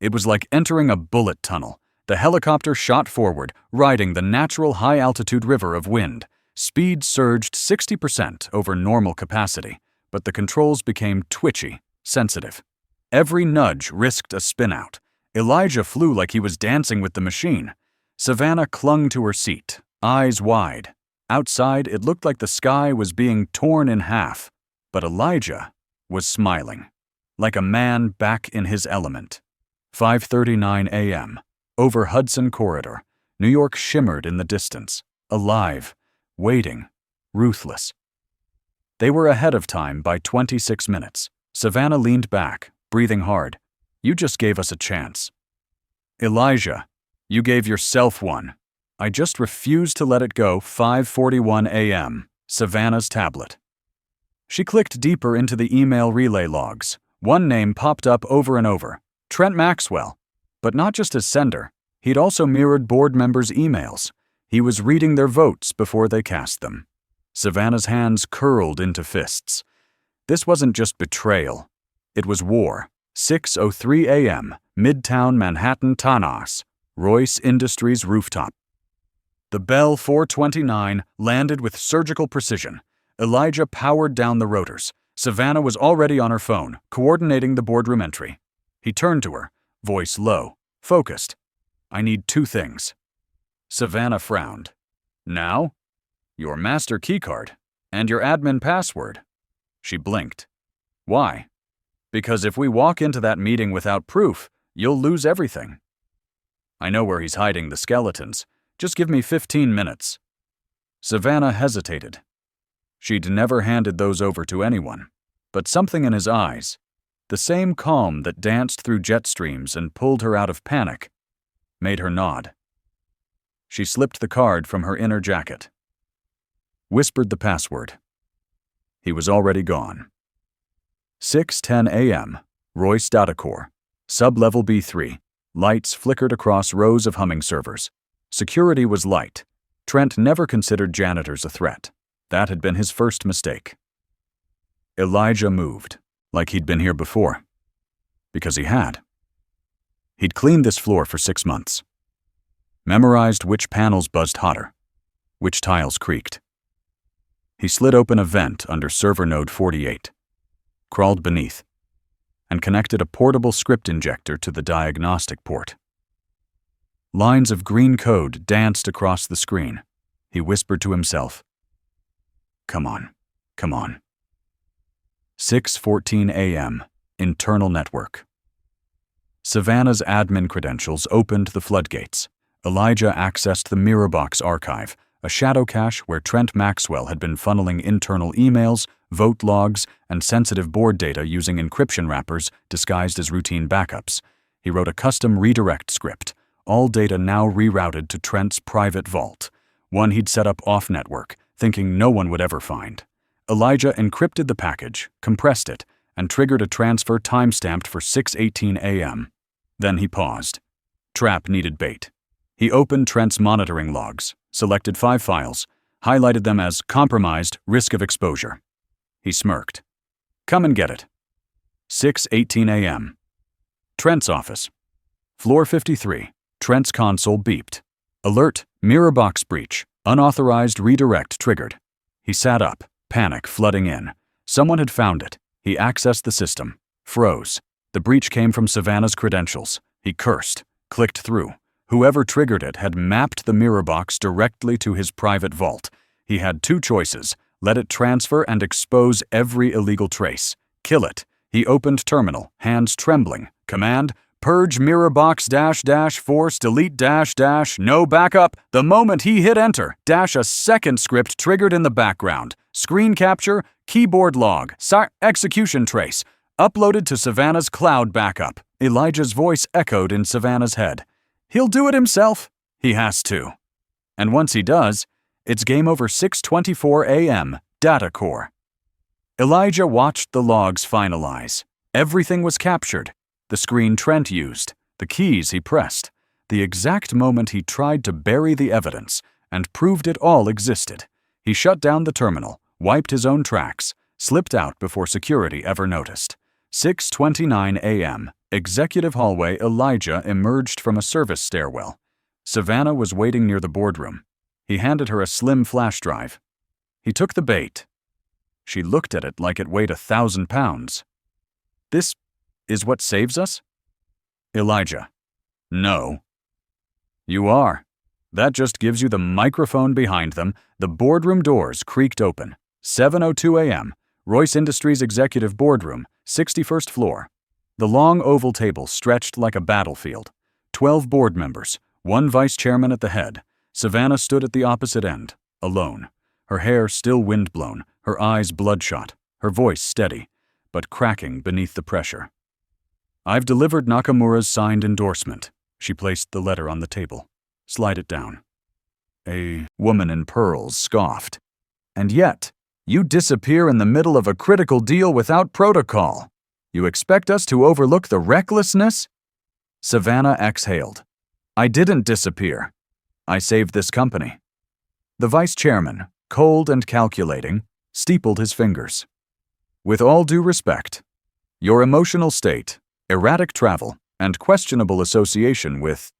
It was like entering a bullet tunnel. The helicopter shot forward, riding the natural high-altitude river of wind. Speed surged 60% over normal capacity, but the controls became twitchy, sensitive. Every nudge risked a spin-out. Elijah flew like he was dancing with the machine. Savannah clung to her seat, eyes wide. Outside, it looked like the sky was being torn in half, but Elijah was smiling, like a man back in his element. 5:39 a.m. Over Hudson Corridor, New York shimmered in the distance, alive, waiting, ruthless. They were ahead of time by 26 minutes. Savannah leaned back, breathing hard. You just gave us a chance. Elijah, you gave yourself one. I just refused to let it go. 5:41 a.m. Savannah's tablet. She clicked deeper into the email relay logs. One name popped up over and over. Trent Maxwell. But not just as sender. He'd also mirrored board members' emails. He was reading their votes before they cast them. Savannah's hands curled into fists. This wasn't just betrayal. It was war. 6:03 a.m. Midtown Manhattan, Tanas. Royce Industries rooftop. The Bell 429 landed with surgical precision. Elijah powered down the rotors. Savannah was already on her phone, coordinating the boardroom entry. He turned to her, voice low, focused. I need two things. Savannah frowned. Now? Your master keycard and your admin password. She blinked. Why? Because if we walk into that meeting without proof, you'll lose everything. I know where he's hiding the skeletons. Just give me 15 minutes. Savannah hesitated. She'd never handed those over to anyone, but something in his eyes, the same calm that danced through jet streams and pulled her out of panic, made her nod. She slipped the card from her inner jacket, whispered the password. He was already gone. 6:10 a.m. Royce Data Core. Sub-level B3. Lights flickered across rows of humming servers. Security was light. Trent never considered janitors a threat. That had been his first mistake. Elijah moved, like he'd been here before. Because he had. He'd cleaned this floor for 6 months. Memorized which panels buzzed hotter, which tiles creaked. He slid open a vent under server node 48, crawled beneath, and connected a portable script injector to the diagnostic port. Lines of green code danced across the screen. He whispered to himself, Come on, come on. 6:14 a.m. Internal network. Savannah's admin credentials opened the floodgates. Elijah accessed the Mirrorbox archive, a shadow cache where Trent Maxwell had been funneling internal emails, vote logs, and sensitive board data using encryption wrappers disguised as routine backups. He wrote a custom redirect script, all data now rerouted to Trent's private vault, one he'd set up off-network, thinking no one would ever find. Elijah encrypted the package, compressed it, and triggered a transfer time-stamped for 6:18 a.m. Then he paused. Trap needed bait. He opened Trent's monitoring logs, selected 5 files, highlighted them as compromised, risk of exposure. He smirked. Come and get it. 6:18 a.m. Trent's office. Floor 53. Trent's console beeped. Alert, Mirrorbox breach. Unauthorized redirect triggered. He sat up, panic flooding in. Someone had found it. He accessed the system. Froze. The breach came from Savannah's credentials. He cursed. Clicked through. Whoever triggered it had mapped the Mirrorbox directly to his private vault. He had 2 choices. Let it transfer and expose every illegal trace. Kill it. He opened terminal, hands trembling. Command, purge Mirrorbox force delete no backup. The moment he hit enter, a second script triggered in the background. Screen capture, keyboard log, execution trace. Uploaded to Savannah's cloud backup. Elijah's voice echoed in Savannah's head. He'll do it himself. He has to. And once he does, it's game over. 6:24 a.m. Data core. Elijah watched the logs finalize. Everything was captured. The screen Trent used, the keys he pressed, the exact moment he tried to bury the evidence, and proved it all existed. He shut down the terminal, wiped his own tracks, slipped out before security ever noticed. 6:29 a.m. Executive hallway. Elijah emerged from a service stairwell. Savannah was waiting near the boardroom. He handed her a slim flash drive. He took the bait. She looked at it like it weighed 1,000 pounds. This is what saves us? Elijah. No. You are. That just gives you the microphone behind them. The boardroom doors creaked open. 7:02 a.m. Royce Industries Executive Boardroom, 61st floor. The long oval table stretched like a battlefield. 12 board members, 1 vice chairman at the head. Savannah stood at the opposite end, alone. Her hair still windblown, her eyes bloodshot, her voice steady, but cracking beneath the pressure. I've delivered Nakamura's signed endorsement. She placed the letter on the table. Slide it down. A woman in pearls scoffed. And yet, you disappear in the middle of a critical deal without protocol. You expect us to overlook the recklessness? Savannah exhaled. I didn't disappear. I saved this company. The vice chairman, cold and calculating, steepled his fingers. With all due respect, your emotional state, erratic travel, and questionable association with,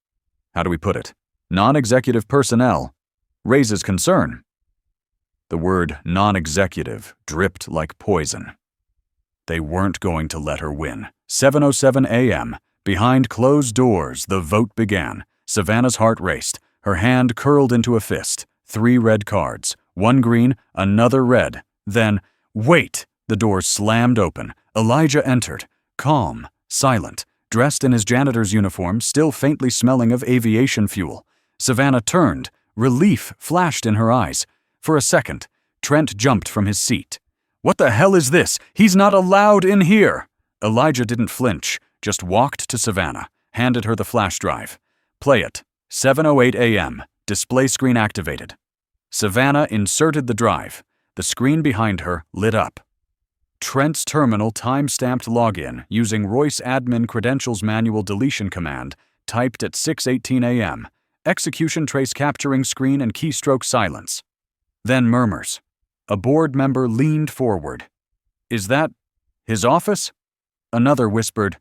how do we put it, non-executive personnel, raises concern. The word non-executive dripped like poison. They weren't going to let her win. 7:07 a.m. Behind closed doors, the vote began. Savannah's heart raced. Her hand curled into a fist. 3 red cards. 1 green, another red. Then, wait! The doors slammed open. Elijah entered. Calm, silent, dressed in his janitor's uniform, still faintly smelling of aviation fuel. Savannah turned. Relief flashed in her eyes. For a second, Trent jumped from his seat. What the hell is this? He's not allowed in here! Elijah didn't flinch, just walked to Savannah, handed her the flash drive. Play it. 7:08 a.m. Display screen activated. Savannah inserted the drive. The screen behind her lit up. Trent's terminal time-stamped login using Royce admin credentials manual deletion command typed at 6:18 a.m. Execution trace capturing screen and keystroke silence. Then murmurs. A board member leaned forward. Is that his office? Another whispered,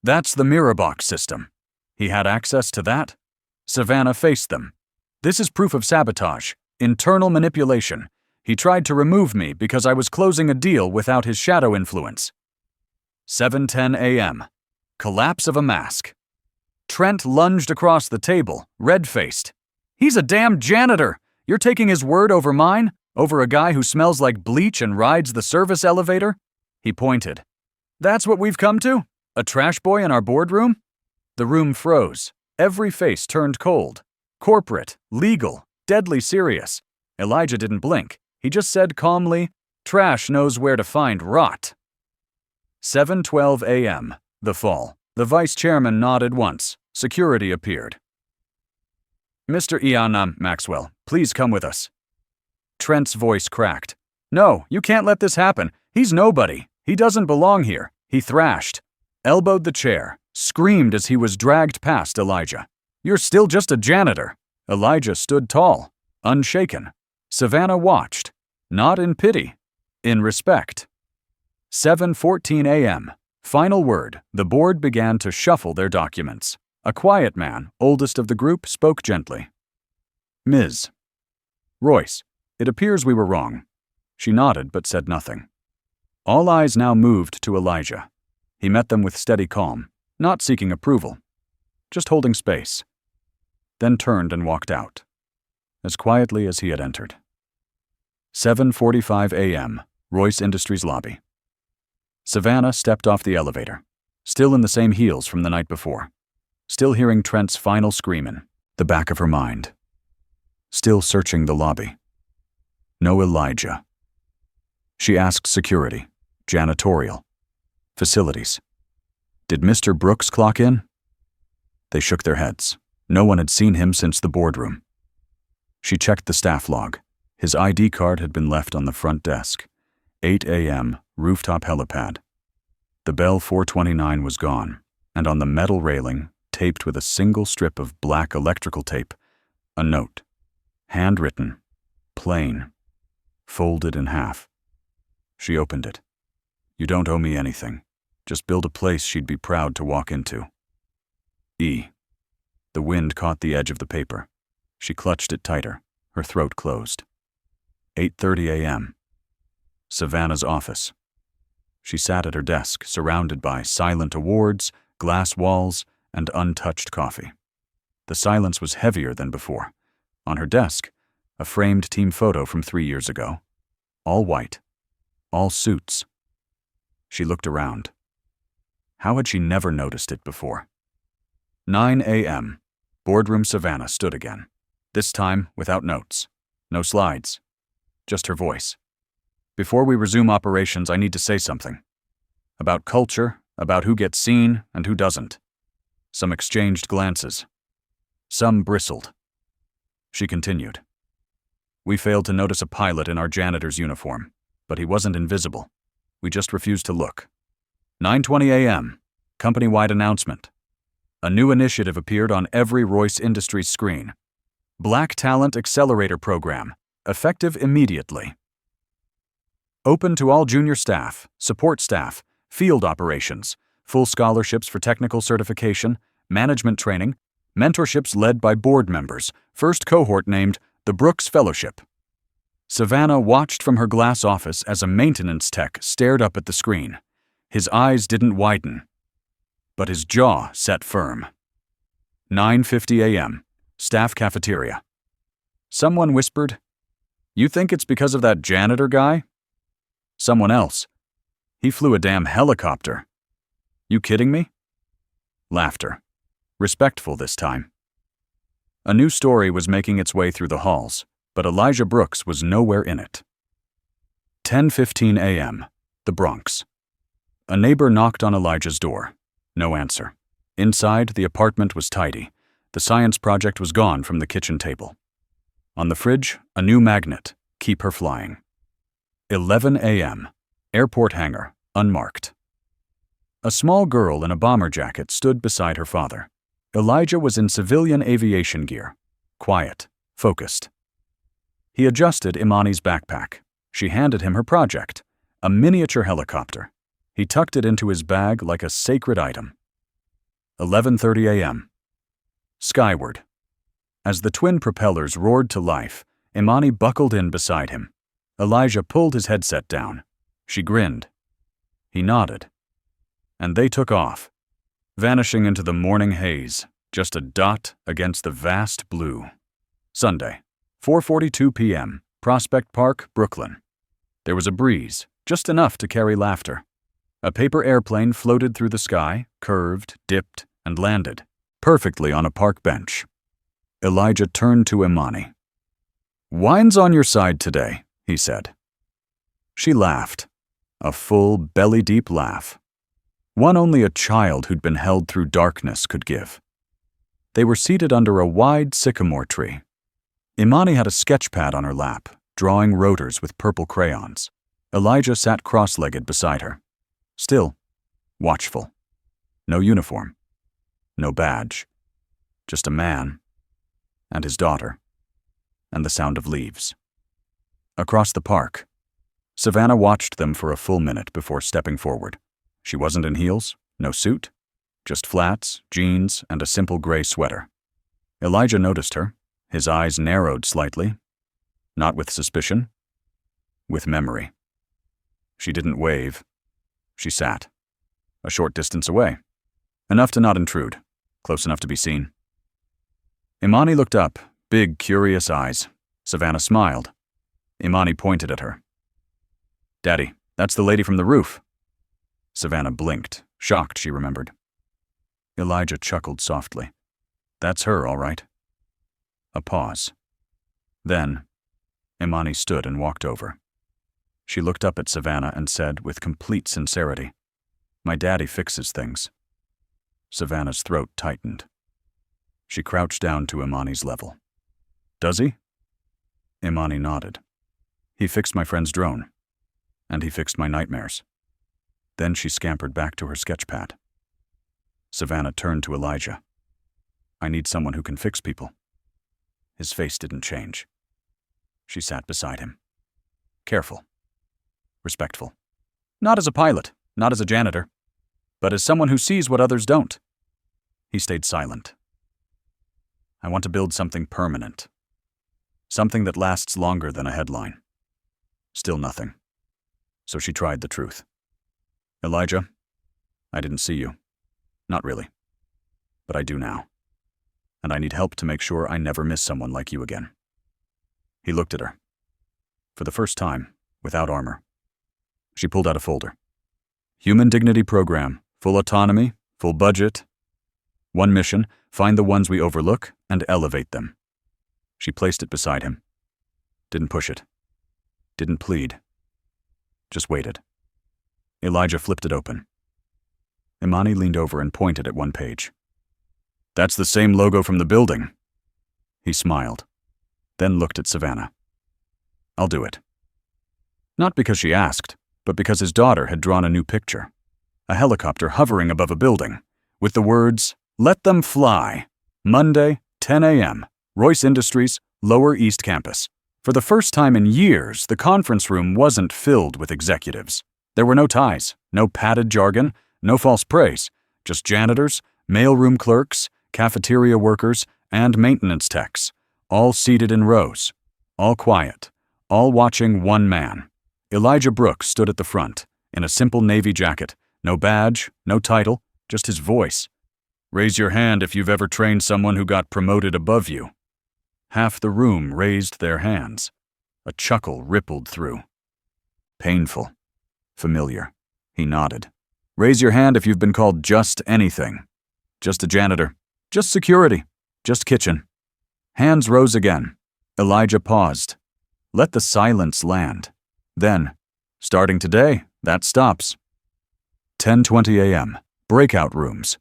that's the mirror box system. He had access to that? Savannah faced them. This is proof of sabotage, internal manipulation. He tried to remove me because I was closing a deal without his shadow influence. 7:10 a.m. Collapse of a mask. Trent lunged across the table, red-faced. He's a damn janitor! You're taking his word over mine? Over a guy who smells like bleach and rides the service elevator? He pointed. That's what we've come to? A trash boy in our boardroom? The room froze. Every face turned cold. Corporate, legal, deadly serious. Elijah didn't blink. He just said calmly, trash knows where to find rot. 7:12 a.m. The fall. The vice chairman nodded once. Security appeared. Mr. Ian Maxwell, please come with us. Trent's voice cracked. No, you can't let this happen. He's nobody. He doesn't belong here. He thrashed, elbowed the chair, screamed as he was dragged past Elijah. You're still just a janitor. Elijah stood tall, unshaken. Savannah watched, not in pity, in respect. 7:14 a.m. Final word. The board began to shuffle their documents. A quiet man, oldest of the group, spoke gently. Ms. Royce, it appears we were wrong. She nodded but said nothing. All eyes now moved to Elijah. He met them with steady calm, not seeking approval, just holding space. Then turned and walked out, as quietly as he had entered. 7:45 a.m. Royce Industries lobby. Savannah stepped off the elevator, still in the same heels from the night before, still hearing Trent's final scream in the back of her mind, still searching the lobby. No Elijah. She asked security, janitorial, facilities. Did Mr. Brooks clock in? They shook their heads. No one had seen him since the boardroom. She checked the staff log. His ID card had been left on the front desk. 8 a.m., rooftop helipad. The bell 429 was gone, and on the metal railing, taped with a single strip of black electrical tape, a note. Handwritten, plain, folded in half. She opened it. "You don't owe me anything. Just build a place she'd be proud to walk into." E. The wind caught the edge of the paper. She clutched it tighter, her throat closed. 8:30 a.m. Savannah's office. She sat at her desk, surrounded by silent awards, glass walls, and untouched coffee. The silence was heavier than before. On her desk, a framed team photo from 3 years ago. All white. All suits. She looked around. How had she never noticed it before? 9 a.m. Boardroom Savannah stood again. This time without notes. No slides. Just her voice. "Before we resume operations, I need to say something. About culture, about who gets seen and who doesn't." Some exchanged glances. Some bristled. She continued. "We failed to notice a pilot in our janitor's uniform, but he wasn't invisible. We just refused to look. 9:20 a.m. Company-wide announcement. A new initiative appeared on every Royce Industries screen. Black Talent Accelerator Program, effective immediately. Open to all junior staff, support staff, field operations, full scholarships for technical certification, management training, mentorships led by board members, first cohort named the Brooks Fellowship." Savannah watched from her glass office as a maintenance tech stared up at the screen. His eyes didn't widen, but his jaw set firm. 9:50 a.m. Staff cafeteria. Someone whispered, "You think it's because of that janitor guy?" Someone else, "He flew a damn helicopter." "You kidding me?" Laughter. Respectful this time. A new story was making its way through the halls, but Elijah Brooks was nowhere in it. 10:15 a.m. The Bronx. A neighbor knocked on Elijah's door. No answer. Inside, the apartment was tidy. The science project was gone from the kitchen table. On the fridge, a new magnet, Keep Her Flying. 11 a.m. Airport hangar, unmarked. A small girl in a bomber jacket stood beside her father. Elijah was in civilian aviation gear, quiet, focused. He adjusted Imani's backpack. She handed him her project, a miniature helicopter. He tucked it into his bag like a sacred item. 11:30 a.m. Skyward. As the twin propellers roared to life, Imani buckled in beside him. Elijah pulled his headset down. She grinned. He nodded. And they took off, vanishing into the morning haze, just a dot against the vast blue. Sunday, 4:42 p.m., Prospect Park, Brooklyn. There was a breeze, just enough to carry laughter. A paper airplane floated through the sky, curved, dipped, and landed, perfectly on a park bench. Elijah turned to Imani. "Wine's on your side today," he said. She laughed, a full, belly-deep laugh. One only a child who'd been held through darkness could give. They were seated under a wide sycamore tree. Imani had a sketch pad on her lap, drawing rotors with purple crayons. Elijah sat cross-legged beside her. Still, watchful. No uniform. No badge. Just a man. And his daughter. And the sound of leaves. Across the park, Savannah watched them for a full minute before stepping forward. She wasn't in heels, no suit, just flats, jeans, and a simple gray sweater. Elijah noticed her. His eyes narrowed slightly. Not with suspicion, with memory. She didn't wave. She sat, a short distance away. Enough to not intrude, close enough to be seen. Imani looked up, big, curious eyes. Savannah smiled. Imani pointed at her. "Daddy, that's the lady from the roof." Savannah blinked, shocked, she remembered. Elijah chuckled softly. "That's her, all right." A pause. Then, Imani stood and walked over. She looked up at Savannah and said with complete sincerity, "My daddy fixes things." Savannah's throat tightened. She crouched down to Imani's level. "Does he?" Imani nodded. "He fixed my friend's drone. And he fixed my nightmares." Then she scampered back to her sketch pad. Savannah turned to Elijah. "I need someone who can fix people." His face didn't change. She sat beside him. Careful. Respectful. Not as a pilot, not as a janitor, but as someone who sees what others don't. He stayed silent. I want to build something permanent. Something that lasts longer than a headline. Still nothing. So she tried the truth. Elijah, I didn't see you. Not really. But I do now. And I need help to make sure I never miss someone like you again. He looked at her. For the first time, without armor. She pulled out a folder. Human Dignity Program. Full autonomy, full budget. One mission, find the ones we overlook and elevate them. She placed it beside him. Didn't push it. Didn't plead. Just waited. Elijah flipped it open. Imani leaned over and pointed at one page. That's the same logo from the building. He smiled, then looked at Savannah. I'll do it. Not because she asked, but because his daughter had drawn a new picture. A helicopter hovering above a building, with the words, "Let them fly. Monday, 10 a.m., Royce Industries, Lower East Campus." For the first time in years, the conference room wasn't filled with executives. There were no ties, no padded jargon, no false praise, just janitors, mailroom clerks, cafeteria workers, and maintenance techs, all seated in rows, all quiet, all watching one man. Elijah Brooks stood at the front, in a simple navy jacket, no badge, no title, just his voice. Raise your hand if you've ever trained someone who got promoted above you. Half the room raised their hands. A chuckle rippled through. Painful. Familiar. He nodded. Raise your hand if you've been called just anything. Just a janitor. Just security. Just kitchen. Hands rose again. Elijah paused. Let the silence land. Then, starting today, that stops. 10:20 a.m. Breakout rooms.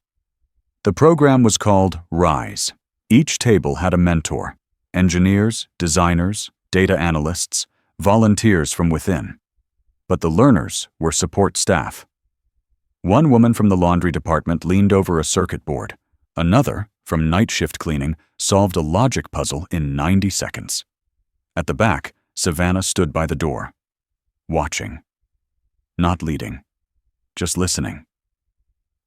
The program was called Rise. Each table had a mentor. Engineers, designers, data analysts, volunteers from within. But the learners were support staff. One woman from the laundry department leaned over a circuit board. Another, from night shift cleaning, solved a logic puzzle in 90 seconds. At the back, Savannah stood by the door. Watching. Not leading. Just listening.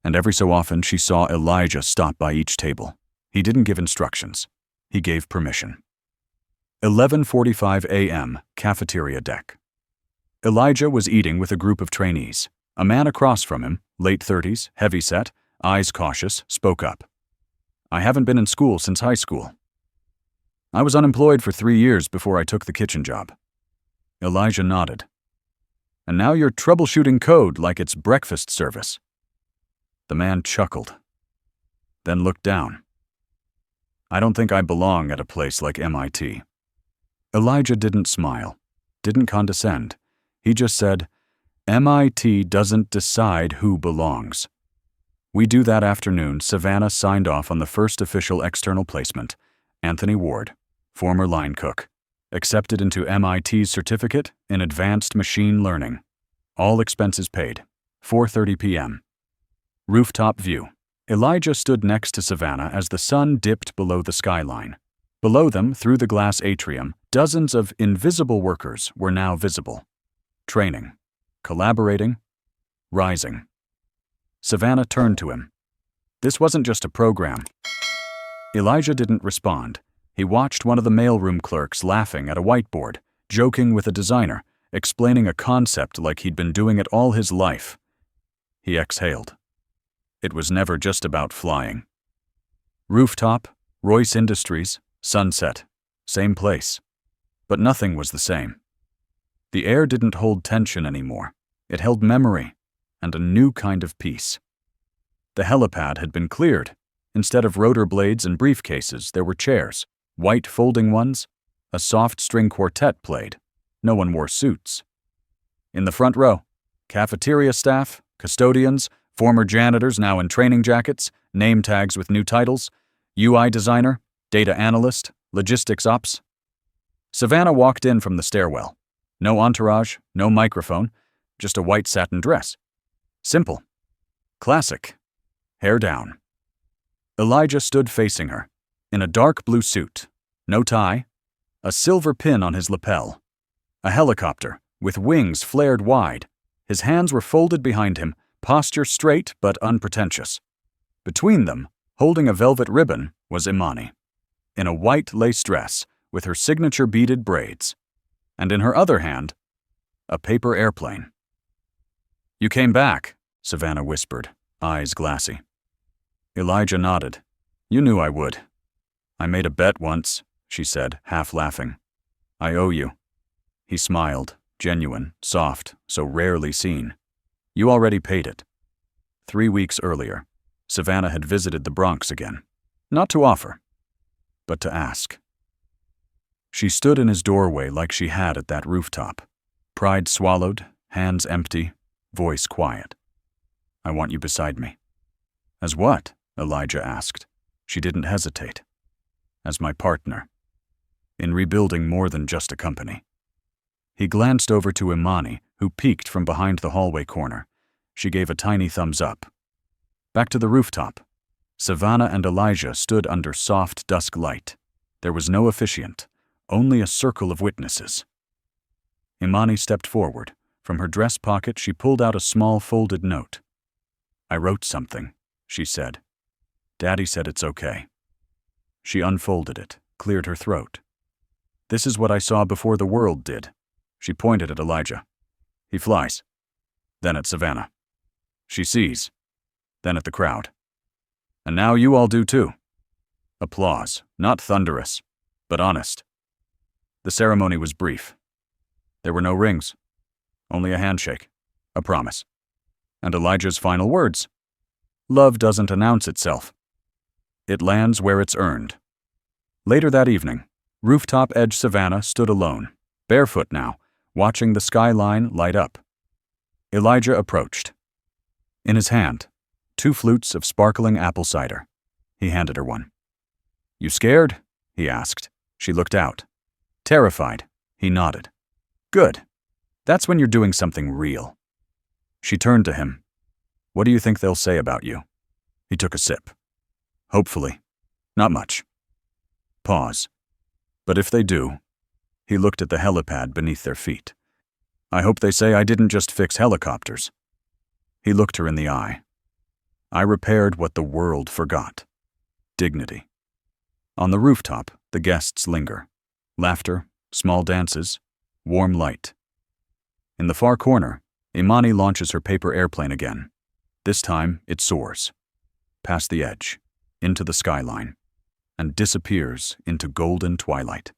And every so often she saw Elijah stop by each table. He didn't give instructions. He gave permission. 11:45 a.m., cafeteria deck. Elijah was eating with a group of trainees. A man across from him, late 30s, heavy-set, eyes cautious, spoke up. I haven't been in school since high school. I was unemployed for 3 years before I took the kitchen job. Elijah nodded. And now you're troubleshooting code like it's breakfast service. The man chuckled, then looked down. I don't think I belong at a place like MIT. Elijah didn't smile, didn't condescend. He just said, MIT doesn't decide who belongs. We do that afternoon. Savannah signed off on the first official external placement. Anthony Ward, former line cook, accepted into MIT's certificate in advanced machine learning. All expenses paid. 4:30 p.m. Rooftop view. Elijah stood next to Savannah as the sun dipped below the skyline. Below them, through the glass atrium, dozens of invisible workers were now visible. Training. Collaborating. Rising. Savannah turned to him. This wasn't just a program. Elijah didn't respond. He watched one of the mailroom clerks laughing at a whiteboard, joking with a designer, explaining a concept like he'd been doing it all his life. He exhaled. It was never just about flying. Rooftop, Royce Industries, sunset, same place. But nothing was the same. The air didn't hold tension anymore. It held memory and a new kind of peace. The helipad had been cleared. Instead of rotor blades and briefcases, there were chairs, white folding ones. A soft string quartet played. No one wore suits. In the front row, cafeteria staff, custodians, former janitors now in training jackets, name tags with new titles, UI designer, data analyst, logistics ops. Savannah walked in from the stairwell. No entourage, no microphone, just a white satin dress. Simple. Classic. Hair down. Elijah stood facing her, in a dark blue suit. No tie, a silver pin on his lapel. A helicopter, with wings flared wide. His hands were folded behind him, posture straight but unpretentious. Between them, holding a velvet ribbon, was Imani, in a white lace dress with her signature beaded braids, and in her other hand, a paper airplane. "You came back," Savannah whispered, eyes glassy. Elijah nodded. "You knew I would." "I made a bet once," she said, half laughing. "I owe you." He smiled, genuine, soft, so rarely seen. "You already paid it." 3 weeks earlier, Savannah had visited the Bronx again, not to offer, but to ask. She stood in his doorway like she had at that rooftop, pride swallowed, hands empty, voice quiet. "I want you beside me." "As what?" Elijah asked. She didn't hesitate. "As my partner. In rebuilding more than just a company." He glanced over to Imani, who peeked from behind the hallway corner. She gave a tiny thumbs up. Back to the rooftop. Savannah and Elijah stood under soft dusk light. There was no officiant, only a circle of witnesses. Imani stepped forward. From her dress pocket, she pulled out a small folded note. "I wrote something," she said. "Daddy said it's okay." She unfolded it, cleared her throat. "This is what I saw before the world did." She pointed at Elijah. He flies. Then at Savannah. She sees. Then at the crowd. "And now you all do too." Applause, not thunderous, but honest. The ceremony was brief. There were no rings, only a handshake, a promise. And Elijah's final words: "Love doesn't announce itself. It lands where it's earned." Later that evening, Rooftop Edge Savannah stood alone, barefoot now, watching the skyline light up. Elijah approached. In his hand, 2 flutes of sparkling apple cider. He handed her one. "You scared?" he asked. She looked out. "Terrified." He nodded. "Good. That's when you're doing something real." She turned to him. "What do you think they'll say about you?" He took a sip. "Hopefully. Not much." Pause. "But if they do," he looked at the helipad beneath their feet. "I hope they say I didn't just fix helicopters." He looked her in the eye. "I repaired what the world forgot. Dignity." On the rooftop, the guests linger. Laughter, small dances, warm light. In the far corner, Imani launches her paper airplane again. This time, it soars. Past the edge, into the skyline, and disappears into golden twilight.